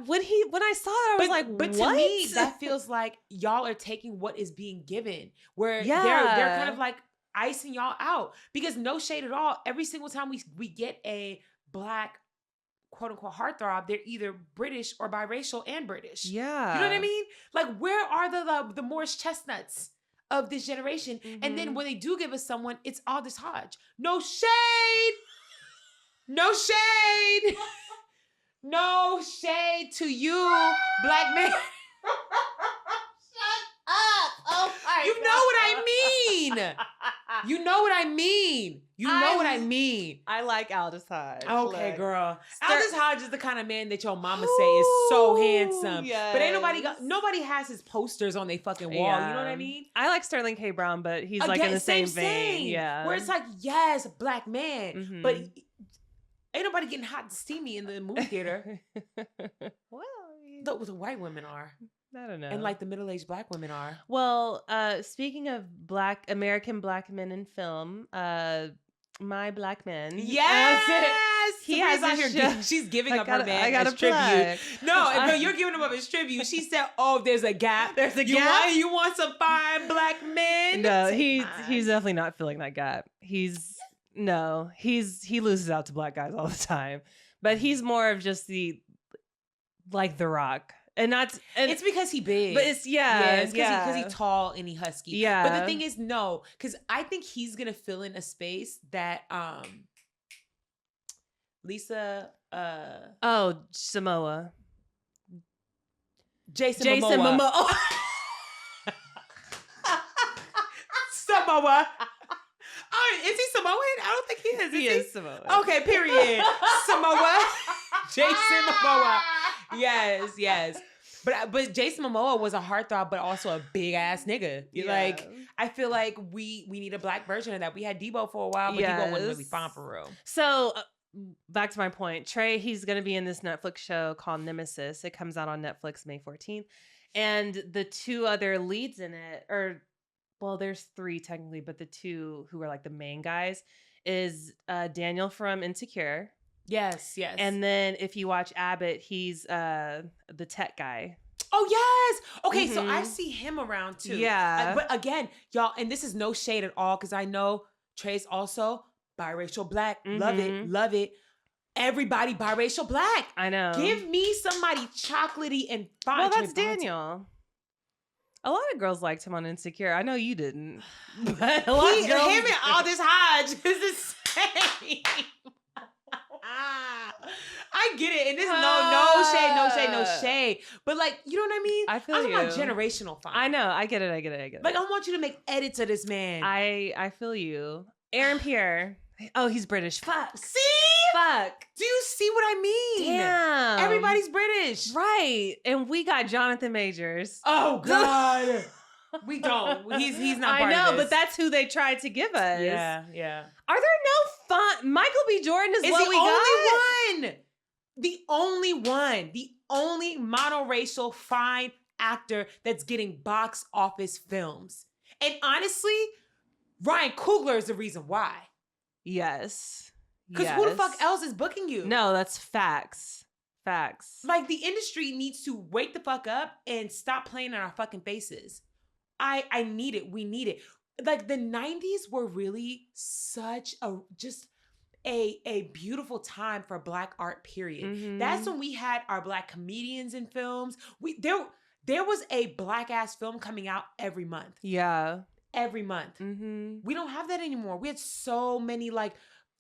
when I saw it, I was like, but what? To me, that feels like y'all are taking what is being given, where they're kind of like icing y'all out. Because no shade at all, every single time we get a Black quote unquote heartthrob, they're either British or biracial and British. Yeah. You know what I mean? Like, where are the Morris chestnuts of this generation? And then when they do give us someone, it's Aldous Hodge. No shade. No shade. No shade to you, black man. Oh my You know what I mean. You know what I mean. You know what I mean. I like Aldous Hodge. Okay, Look. girl. Aldous Hodge is the kind of man that your mama say is so handsome. Yes. But ain't nobody has his posters on their fucking wall. Yeah. You know what I mean? I like Sterling K. Brown, but he's like in the same vein. Yeah. Where it's like, yes, black man. But ain't nobody getting hot and steamy in the movie theater. Well, The white women are. I don't know. And like the middle-aged black women are. Well, speaking of American black men in film, my black men. Yes! He has a show. She's giving up her man I got as a tribute. plug. No, you're giving him up as tribute. She said, "Oh, there's a gap. There's a gap. You want some fine black men?" No, he's definitely not filling that gap. He loses out to black guys all the time. But he's more of just the Rock. And it's because he big. But it's because he's tall and he husky. Yeah. But the thing is, no, because I think he's gonna fill in a space that Lisa Samoa. Jason Momoa. Samoa. Oh, is he Samoan? I don't think he is. He is Samoan. Okay, period. Samoa. Jason Momoa. Yes. But Jason Momoa was a heartthrob, but also a big ass nigga. Like, I feel like we need a black version of that. We had Debo for a while, but Debo wasn't really fine for real. So back to my point, Trey, he's going to be in this Netflix show called Nemesis. It comes out on Netflix May 14th. And the two other leads in it, there's three technically, but the two who are like the main guys is Daniel from Insecure. Yes. And then if you watch Abbott, he's the tech guy. Oh, yes. Okay, so I see him around too. Yeah. But again, y'all, and this is no shade at all, because I know Trey's also biracial black. Love it. Everybody biracial black. I know. Give me somebody chocolatey and fine. Well, that's Daniel. A lot of girls liked him on Insecure. I know you didn't. But a lot of girls... Him and Aldous Hodge is the same. I get it. And this is no shade. But like, you know what I mean? I feel I'm about generational fun. I know. I get it. Like, I want you to make edits of this man. I feel you. Aaron Pierre. Oh, he's British. Fuck. See? Fuck. Do you see what I mean? Damn. Everybody's British. Right. And we got Jonathan Majors. Oh, God. We don't. He's not part of this. But that's who they tried to give us. Yeah. Are there no fun? Michael B. Jordan is what we got? The only one. The only monoracial fine actor that's getting box office films. And honestly, Ryan Coogler is the reason why. Yes. Because who the fuck else is booking you? No, that's facts. Like, the industry needs to wake the fuck up and stop playing in our fucking faces. I need it. We need it. Like, the 90s were really such a beautiful time for Black art, period. Mm-hmm. That's when we had our Black comedians in films. There was a Black ass film coming out every month. Yeah. Every month. Mm-hmm. We don't have that anymore. We had so many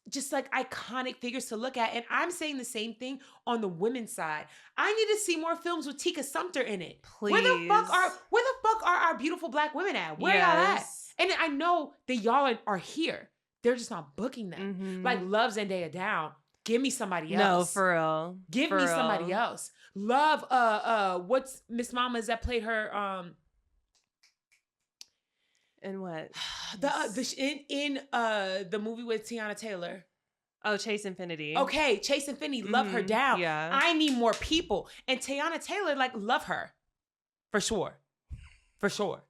just iconic figures to look at. And I'm saying the same thing on the women's side. I need to see more films with Tika Sumpter in it. Please. Where the fuck are our beautiful Black women at? Where y'all at? And I know that y'all are here. They're just not booking them. Mm-hmm. Like, love Zendaya down. Give me somebody else. No, for real. Give me somebody else. Love what's Miss Mama's that played her And what? The movie with Tiana Taylor. Oh, Chase Infinity. Okay, Chase Infinity. Love her down. Yeah. I need more people. And Tiana Taylor, love her. For sure. For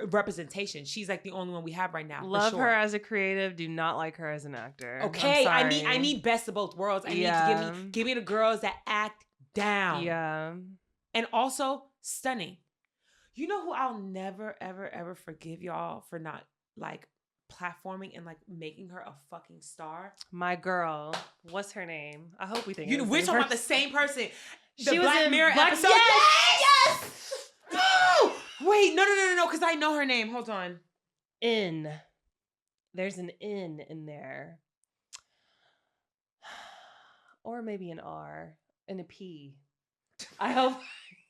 representation. She's like the only one we have right now. Love her as a creative. Do not like her as an actor. Okay, I need best of both worlds. I need to give me the girls that act down. Yeah. And also stunning. You know who I'll never, ever, ever forgive y'all for not platforming and like making her a fucking star. My girl, what's her name? I hope we think We're talking about the same person. She was in Mirror Black episode. Yes. No. Wait, no, because I know her name. Hold on. There's an N in there. Or maybe an R and a P. I hope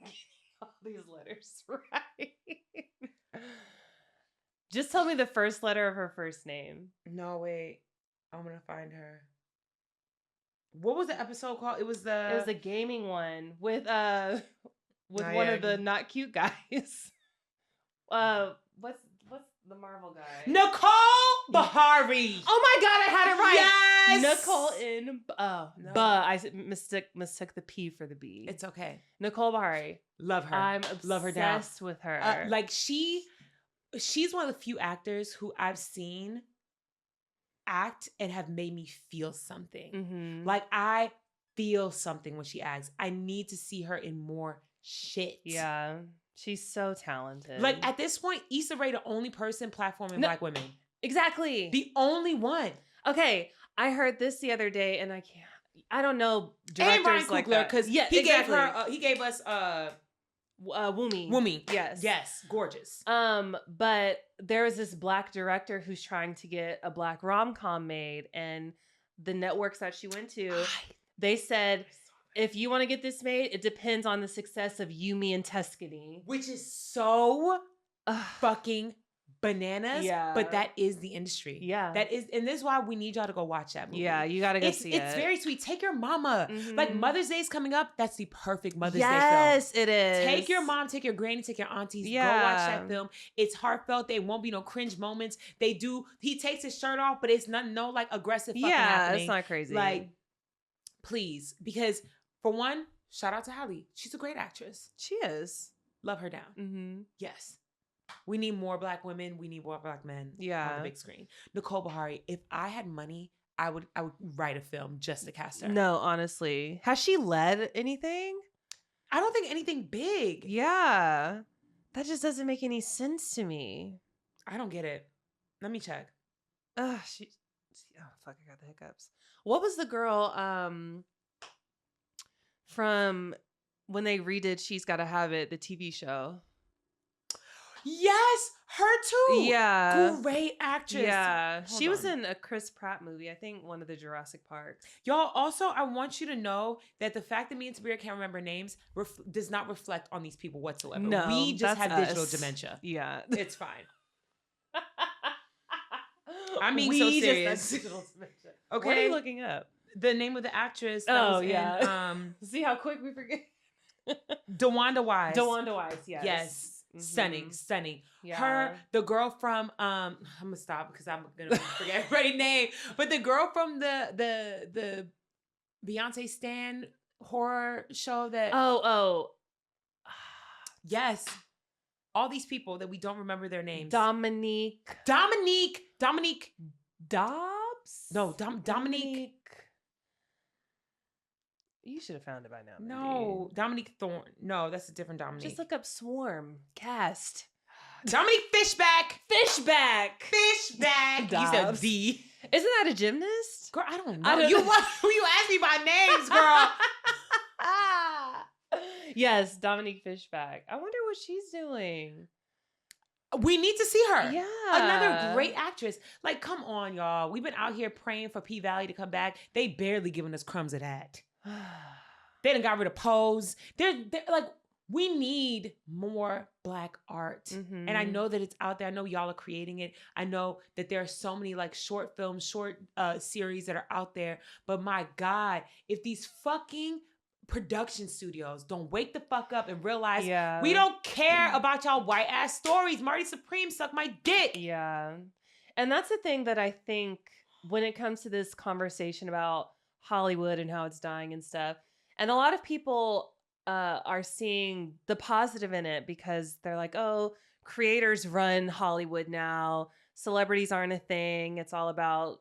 I'm getting all these letters right. Just tell me the first letter of her first name. No, wait. I'm going to find her. What was the episode called? It was the gaming one with one of the not cute guys. What's the Marvel guy? Nicole Bahari. Oh my God, I had it right. Yes. Nicole in I mistook the P for the B. It's okay. Nicole Bahari. Love her. I'm obsessed Love her down. with her. Like she's one of the few actors who I've seen act and have made me feel something. Mm-hmm. Like I feel something when she acts. I need to see her in more shit. Yeah. She's so talented. Like at this point, Issa Rae, the only person platforming Black women. Exactly. The only one. Okay. I heard this the other day and I don't know directors and Ryan like Coogler, that. because he gave us Woomy. Woomy. Yes. Gorgeous. But there was this Black director who's trying to get a Black rom-com made, and the networks that she went to, they said, if you want to get this made, it depends on the success of You, Me, and Tuscany. Which is so fucking bananas. Yeah. But that is the industry. Yeah. And this is why we need y'all to go watch that movie. Yeah, you gotta go see it. It's very sweet. Take your mama. Mm-hmm. Like Mother's Day is coming up. That's the perfect Mother's Day film. Yes, it is. Take your mom, take your granny, take your aunties. Yeah. Go watch that film. It's heartfelt. There won't be no cringe moments. He takes his shirt off, but it's no like aggressive fucking happening. It's not crazy. Like, please. Because for one, shout out to Halle. She's a great actress. She is. Love her down. Mm-hmm. Yes. We need more Black women. We need more Black men on the big screen. Nicole Bahari, if I had money, I would write a film just to cast her. No, honestly. Has she led anything? I don't think anything big. Yeah. That just doesn't make any sense to me. I don't get it. Let me check. Oh, fuck, I got the hiccups. What was the girl from when they redid She's Gotta Have It, the TV show? Yes, her too. Yeah. Great actress. Yeah. She was in a Chris Pratt movie, I think one of the Jurassic Parks. Y'all, also, I want you to know that the fact that me and Tabria can't remember names does not reflect on these people whatsoever. No, we just have us. digital dementia. Yeah. It's fine. I'm being so serious. Digital dementia. Okay. What are you looking up? The name of the actress. Yeah. See how quick we forget? DeWanda Wise. DeWanda Wise, yes. Yes. Mm-hmm. Stunning. Yeah. Her, the girl from I'm gonna stop because I'm gonna forget everybody's name. But the girl from the Beyonce Stan horror show that yes. All these people that we don't remember their names. Dominique Dobbs? No, Dominique. You should have found it by now. Mindy. No, Dominique Thorne. No, that's a different Dominique. Just look up Swarm cast. Dominique Fishback. Dobbs. You said D. Isn't that a gymnast? Girl, I don't know. You asked me by names, girl. Yes, Dominique Fishback. I wonder what she's doing. We need to see her. Yeah. Another great actress. Like, come on, y'all. We've been out here praying for P Valley to come back. They barely giving us crumbs of that. They done got rid of Pose. They're like, we need more Black art. Mm-hmm. And I know that it's out there. I know y'all are creating it. I know that there are so many like short films, short series that are out there. But my God, if these fucking production studios don't wake the fuck up and realize we don't care about y'all white ass stories. Marty Supreme suck my dick. Yeah. And that's the thing that I think when it comes to this conversation about Hollywood and how it's dying and stuff. And a lot of people are seeing the positive in it because they're like, oh, creators run Hollywood now. Celebrities aren't a thing. It's all about,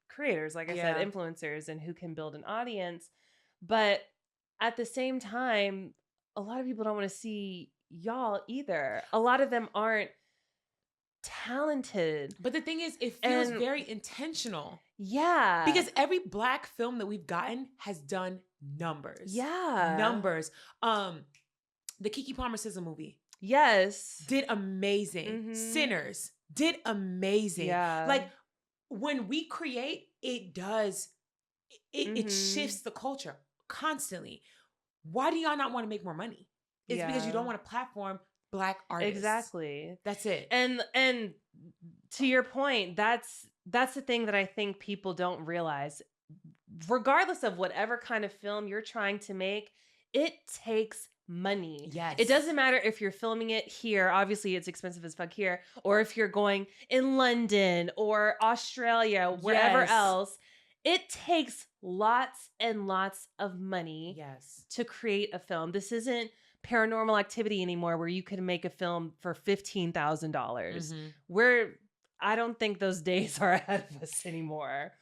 creators, like I said, influencers and who can build an audience. But at the same time, a lot of people don't want to see y'all either. A lot of them aren't talented. But the thing is, it feels very intentional. Yeah. Because every Black film that we've gotten has done numbers. Yeah. Numbers. The Keke Palmer SZA movie. Yes. Did amazing. Mm-hmm. Sinners did amazing. Yeah. Like, when we create, it does, it shifts the culture constantly. Why do y'all not want to make more money? It's because you don't want to platform Black artists. Exactly. That's it. And to your point, that's the thing that I think people don't realize. Regardless of whatever kind of film you're trying to make, it takes money. Yes. It doesn't matter if you're filming it here. Obviously, it's expensive as fuck here. Or if you're going in London or Australia, wherever else. It takes lots and lots of money to create a film. This isn't Paranormal Activity anymore where you can make a film for $15,000. I don't think those days are ahead of us anymore.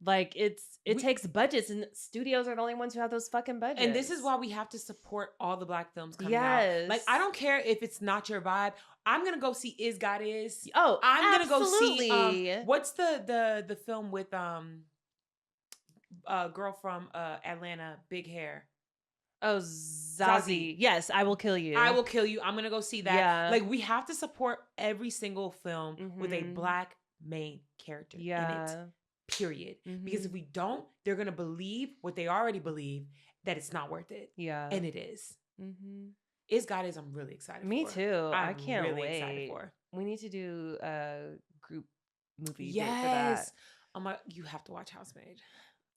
Like, it takes budgets, and studios are the only ones who have those fucking budgets. And this is why we have to support all the Black films coming out. Like, I don't care if it's not your vibe. I'm gonna go see Is God Is. Oh, I'm absolutely. Gonna go see what's the film with girl from Atlanta, big hair. Oh, Zazie. Yes, I Will Kill You. I Will Kill You. I'm gonna go see that. Yeah. Like, we have to support every single film with a Black main character in it. Period. Because if we don't, they're gonna believe what they already believe, that it's not worth it. Yeah. And it is. Is God Is, I'm really excited for. Me too. I can't really wait. Excited for. We need to do a group movie date for that. Oh my, you have to watch Housemaid.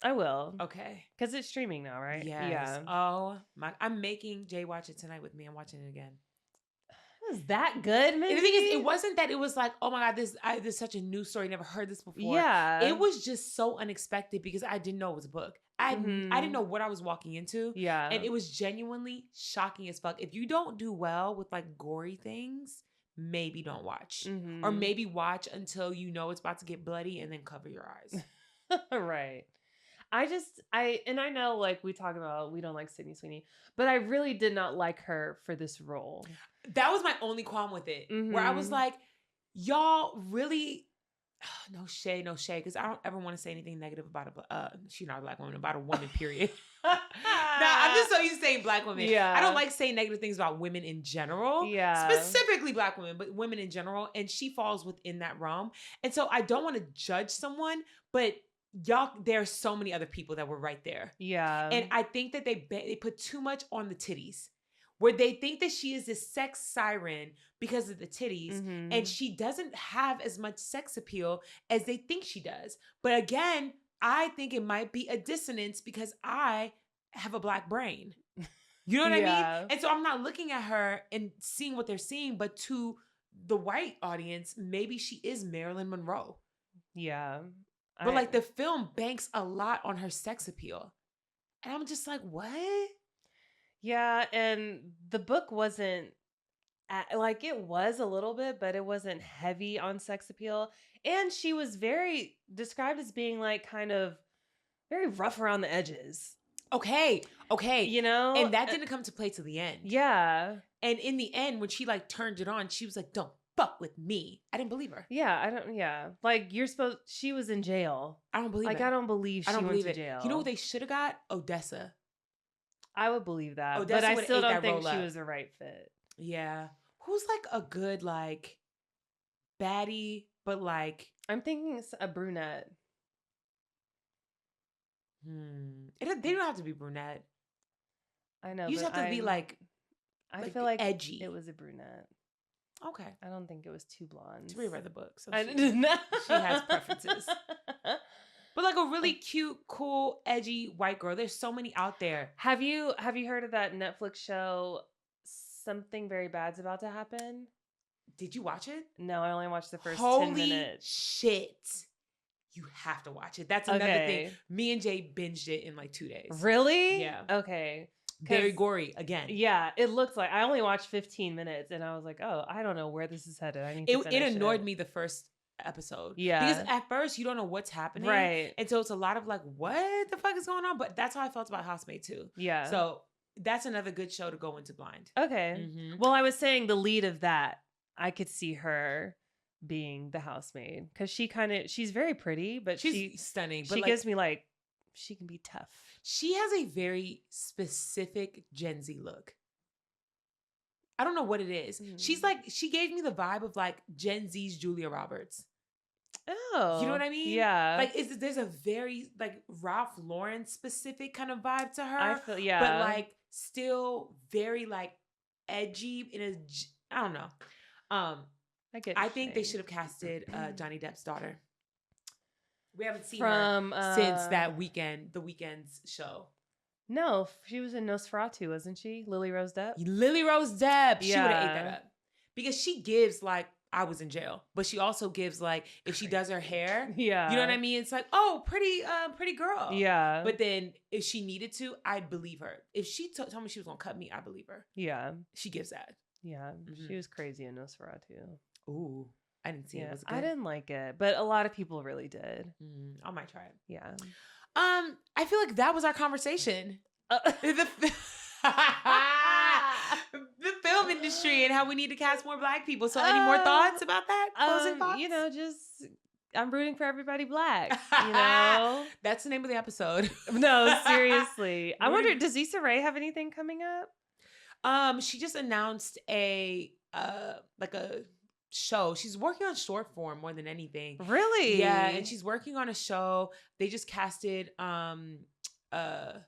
I will. Okay. Because it's streaming now, right? Yes. Yeah. Oh my, I'm making Jay watch it tonight with me. I'm watching it again. Was that good, Mindy? And the thing is, it wasn't that it was like, oh my God, this is such a new story. Never heard this before. Yeah. It was just so unexpected because I didn't know it was a book. I didn't know what I was walking into. Yeah. And it was genuinely shocking as fuck. If you don't do well with like gory things, maybe don't watch. Or maybe watch until you know it's about to get bloody and then cover your eyes. Right. I know, like, we talk about, we don't like Sydney Sweeney, but I really did not like her for this role. That was my only qualm with it, where I was like, y'all really, no shade, because I don't ever want to say anything negative about she's not a Black woman, about a woman, period. Nah, I'm just so used to saying Black women. Yeah. I don't like saying negative things about women in general. Yeah. Specifically Black women, but women in general, and she falls within that realm. And so I don't want to judge someone, but y'all, there are so many other people that were right there. Yeah. And I think that they put too much on the titties, where they think that she is this sex siren because of the titties, and she doesn't have as much sex appeal as they think she does. But again, I think it might be a dissonance because I have a Black brain. You know what I mean? And so I'm not looking at her and seeing what they're seeing, but to the white audience, maybe she is Marilyn Monroe. Yeah. But like, the film banks a lot on her sex appeal. And I'm just like, what? Yeah, and the book wasn't, like, it was a little bit, but it wasn't heavy on sex appeal. And she was described as being like kind of very rough around the edges. Okay. You know? And that didn't come to play till the end. Yeah. And in the end, when she like turned it on, she was like, don't fuck with me. I didn't believe her. Yeah. Like, she was in jail. I don't believe it. Like, I don't believe she went to jail. You know what they should have got? Odessa. I would believe that. Odessa, but I still don't think she was the right fit. Yeah. Who's like a good, like, baddie, but like... I'm thinking it's a brunette. They don't have to be brunette. I know. You just have to be like, I feel like edgy. It was a brunette. Okay. I don't think it was two blondes. Tabria read the book, so she has preferences. But like a really cute, cool, edgy white girl. There's so many out there. Have you heard of that Netflix show, Something Very Bad's About to Happen? Did you watch it? No, I only watched the first 10 minutes. Shit. You have to watch it. That's another thing. Me and Jay binged it in like 2 days. Really? Yeah. Okay. Very gory again. Yeah, it looks like. I only watched 15 minutes and I was like, oh, I don't know where this is headed. I need to It annoyed me the first episode. Yeah. Because at first you don't know what's happening. Right. And so it's a lot of like, what the fuck is going on? But that's how I felt about Housemaid too. Yeah. So that's another good show to go into blind. Okay. Well, I was saying the lead of that, I could see her being the housemaid because she's very pretty, but she's stunning. But she gives me like she can be tough. She has a very specific Gen Z look. I don't know what it is. She's like, she gave me the vibe of like Gen Z's Julia Roberts. Oh, you know what I mean? Yeah. Like, there's a very like Ralph Lauren specific kind of vibe to her. I feel, yeah. But like still very like edgy in a, I don't know. I think they should have casted Johnny Depp's daughter. We haven't seen her since the Weeknd's show. No, she was in Nosferatu, wasn't she? Lily Rose Depp? Lily Rose Depp. She would have ate that up. Because she gives like, I was in jail. But she also gives like, if she does her hair, yeah, you know what I mean? It's like, oh, pretty girl. Yeah. But then if she needed to, I'd believe her. If she told me she was going to cut me, I believe her. Yeah. She gives that. Yeah. She was crazy in Nosferatu. Ooh. I didn't see it. Was it good? I didn't like it, but a lot of people really did. I might try it. Yeah. I feel like that was our conversation. The film industry and how we need to cast more Black people. So any more thoughts about that? Closing thoughts? You know, just I'm rooting for everybody Black, you know? That's the name of the episode. No, seriously. I wonder, does Issa Rae have anything coming up? She just announced a show. She's working on short form more than anything. Really? Yeah, and she's working on a show. They just casted Jonica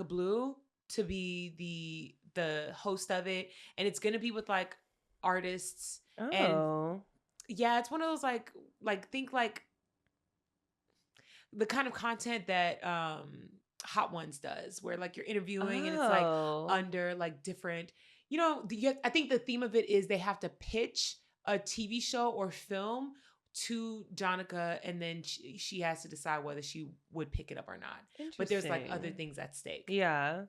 Blue to be the host of it, and it's gonna be with like artists. Oh. And yeah, it's one of those like think like the kind of content that Hot Ones does, where like you're interviewing and it's like under like different. You know, I think the theme of it is they have to pitch a TV show or film to Jonica, and then she has to decide whether she would pick it up or not. But there's like other things at stake. Yeah.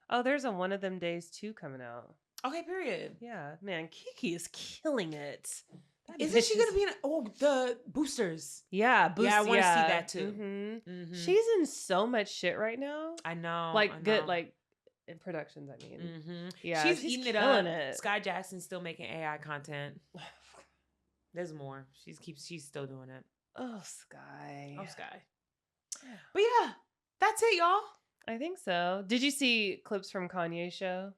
Oh, there's a One of Them Days 2 coming out. Okay, period. Yeah, man, Kiki is killing it. Isn't she gonna be in the boosters? Yeah, yeah, I want to see that too. She's in so much shit right now. I know, good, like in productions. I mean, yeah, she's eating it up. Sky Jackson's still making AI content. There's more. She's still doing it. Oh, Sky. But yeah, that's it, y'all. I think so. Did you see clips from Kanye's show?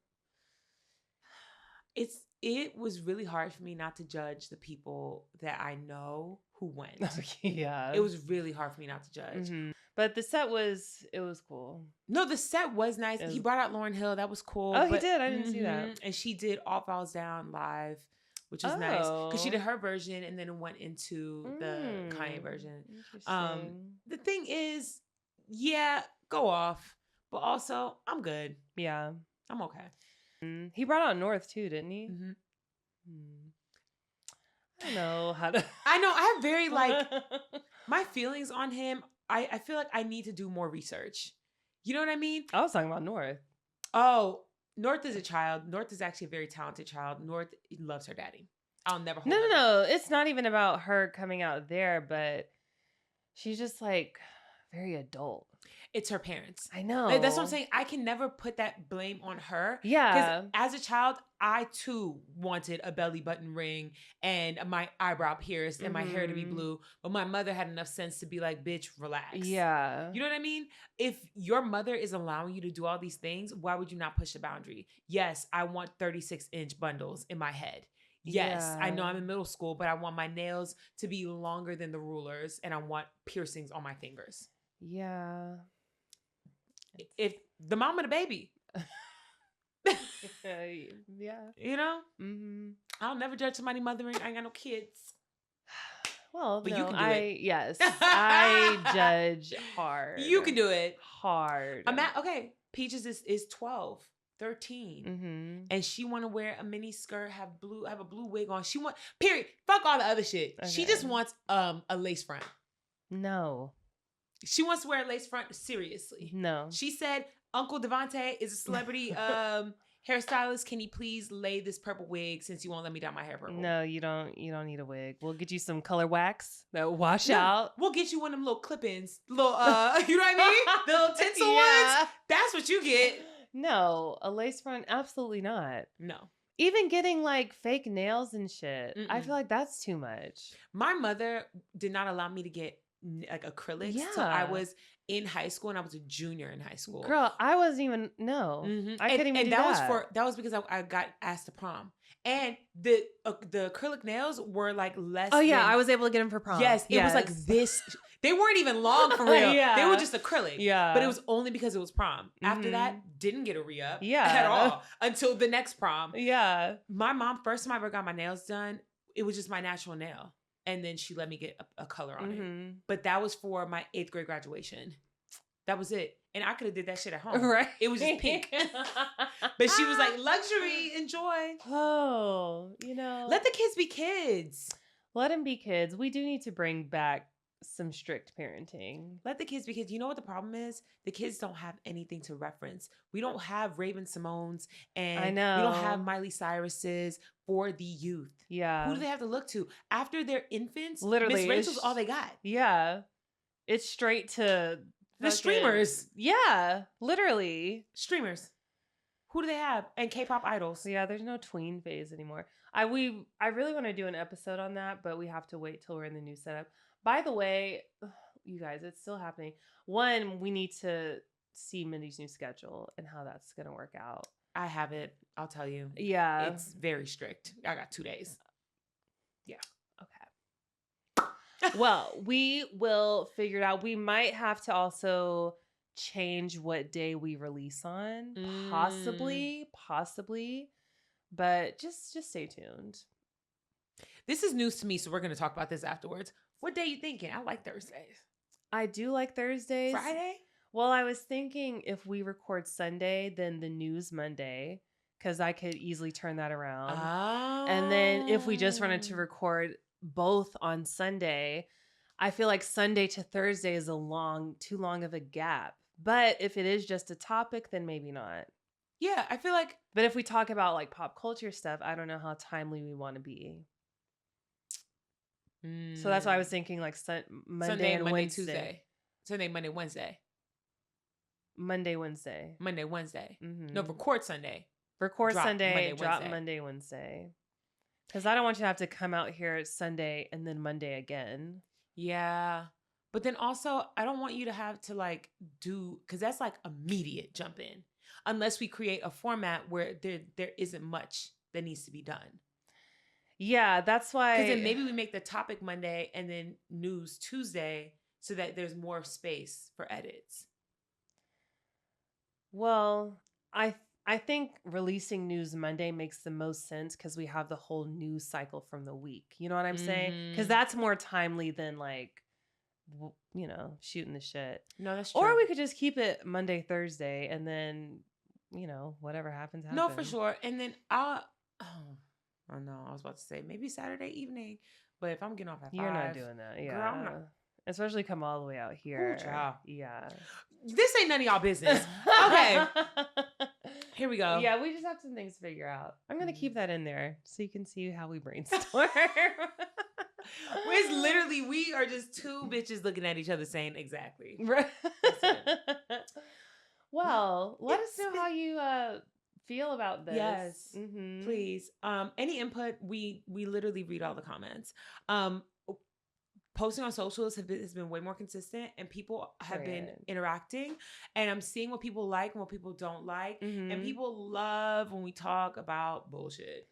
It was really hard for me not to judge the people that I know who went. Yeah. It was really hard for me not to judge. But the set was cool. No, the set was nice. He brought out Lauryn Hill. That was cool. Oh, he did? I didn't see that. And she did All Falls Down live, which was nice. Because she did her version and then it went into the Kanye version. The thing is, yeah, go off. But also, I'm good. Yeah. I'm okay. He brought out North too, didn't he? I don't know how to. I know. I have very my feelings on him. I feel like I need to do more research. You know what I mean? I was talking about North. Oh, North is a child. North is actually a very talented child. North loves her daddy. I'll never hold No. It's not even about her coming out there, but she's just like very adult. It's her parents. I know. That's what I'm saying. I can never put that blame on her. Yeah. Because as a child, I too wanted a belly button ring and my eyebrow pierced and my hair to be blue. But my mother had enough sense to be like, bitch, relax. Yeah. You know what I mean? If your mother is allowing you to do all these things, why would you not push the boundary? Yes, I want 36-inch bundles in my head. Yes, I know I'm in middle school, but I want my nails to be longer than the rulers and I want piercings on my fingers. Yeah. If the mom of the baby. Yeah. You know? I'll never judge somebody mothering. I ain't got no kids. Well, but no, you can do it. Yes. I judge hard. You can do it. Hard. Okay. Peaches is 12, 13. And she want to wear a mini skirt, have a blue wig on. Period. Fuck all the other shit. Okay. She just wants a lace front. No. She wants to wear a lace front. Seriously. No. She said, Uncle Devontae is a celebrity hairstylist. Can you please lay this purple wig since you won't let me dye my hair purple? No, you don't need a wig. We'll get you some color wax that will wash out. We'll get you one of them little clip-ins. You know what I mean? The little tinsel ones. That's what you get. No, a lace front, absolutely not. No. Even getting like fake nails and shit. I feel like that's too much. My mother did not allow me to get like acrylics till I was in high school, and I was a junior in high school. Girl, I wasn't even I couldn't even do that. That was because I got asked to prom. And the acrylic nails were like less. Oh yeah, I was able to get them for prom. Yes, it was like this. They weren't even long for real. They were just acrylic. Yeah, but it was only because it was prom. After that, didn't get a re-up. At all until the next prom. Yeah, my mom, first time I ever got my nails done, it was just my natural nail, and then she let me get a color on it. But that was for my 8th grade graduation. That was it. And I could have did that shit at home. Right. It was just pink. But she was like, luxury, enjoy. Oh, you know. Let the kids be kids. Let them be kids. We do need to bring back some strict parenting. Let the kids be kids. You know what the problem is? The kids don't have anything to reference. We don't have Raven Simone's, and I know. We don't have Miley Cyrus's for the youth. Yeah. Who do they have to look to? After they're infants, literally, Miss Rachel's all they got. Yeah. It's straight to the streamers. Yeah, literally. Streamers. Who do they have? And K-pop idols. Yeah, there's no tween phase anymore. I really want to do an episode on that, but we have to wait till we're in the new setup. By the way, you guys, it's still happening. One, we need to see Mindy's new schedule and how that's going to work out. I have it. I'll tell you. Yeah. It's very strict. I got 2 days. Yeah. Okay. Well, we will figure it out. We might have to also change what day we release on. Possibly. But just stay tuned. This is news to me, so we're going to talk about this afterwards. What day are you thinking? I like Thursdays. I do like Thursdays. Friday? Well, I was thinking if we record Sunday, then the news Monday, because I could easily turn that around. Oh. And then if we just wanted to record both on Sunday, I feel like Sunday to Thursday is too long of a gap. But if it is just a topic, then maybe not. Yeah, I feel like. But if we talk about like pop culture stuff, I don't know how timely we want to be. So that's why I was thinking like Monday, Wednesday. Tuesday. Sunday, Monday, Wednesday. Monday, Wednesday. Mm-hmm. No, record Sunday. Drop Monday, Wednesday. Because I don't want you to have to come out here Sunday and then Monday again. Yeah. But then also, I don't want you to have to like because that's like immediate jump in. Unless we create a format where there isn't much that needs to be done. Yeah, that's why. Because then maybe we make the topic Monday and then news Tuesday so that there's more space for edits. Well, I think releasing news Monday makes the most sense because we have the whole news cycle from the week. You know what I'm saying? Because that's more timely than like, shooting the shit. No, that's true. Or we could just keep it Monday, Thursday, and then, whatever happens. No, for sure. And then Oh no, I was about to say maybe Saturday evening, but if I'm getting off at 5, you're not doing that. Yeah, girl, I'm not. Especially come all the way out here. Ooh, child. Yeah, this ain't none of y'all business. Okay, here we go. Yeah, we just have some things to figure out. I'm gonna keep that in there so you can see how we brainstorm. It's literally we are just 2 bitches looking at each other saying exactly. Right. Well, let us know how you feel about this. Yes, please. Any input? We literally read all the comments. Posting on socials has been way more consistent, and people have been interacting. And I'm seeing what people like and what people don't like, and people love when we talk about bullshit.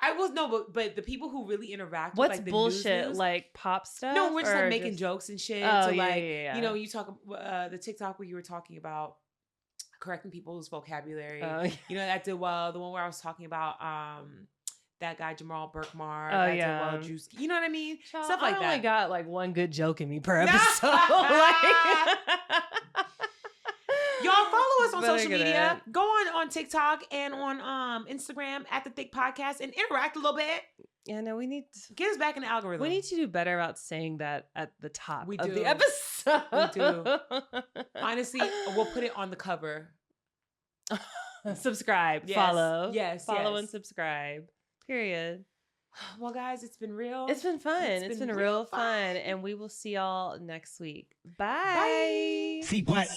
But the people who really interact. What's with, like, the bullshit? news, like pop stuff? No, we're just like making jokes and shit. Oh, so yeah. you talk the TikTok where you were talking about correcting people's vocabulary. That did well. The one where I was talking about that guy Jamal Burkmar. Did well. Juice. You know what I mean? Child, stuff like that. I only got like one good joke in me per episode. Y'all follow us on social media. Go on TikTok and on Instagram at The Thick Podcast and interact a little bit. Yeah, no, we need to get us back in the algorithm. We need to do better about saying that at the top of the episode. We do. Honestly, we'll put it on the cover. Subscribe, follow. Follow and subscribe. Period. Well, guys, it's been real. It's been fun. It's been real fun. And we will see y'all next week. Bye. CWatt.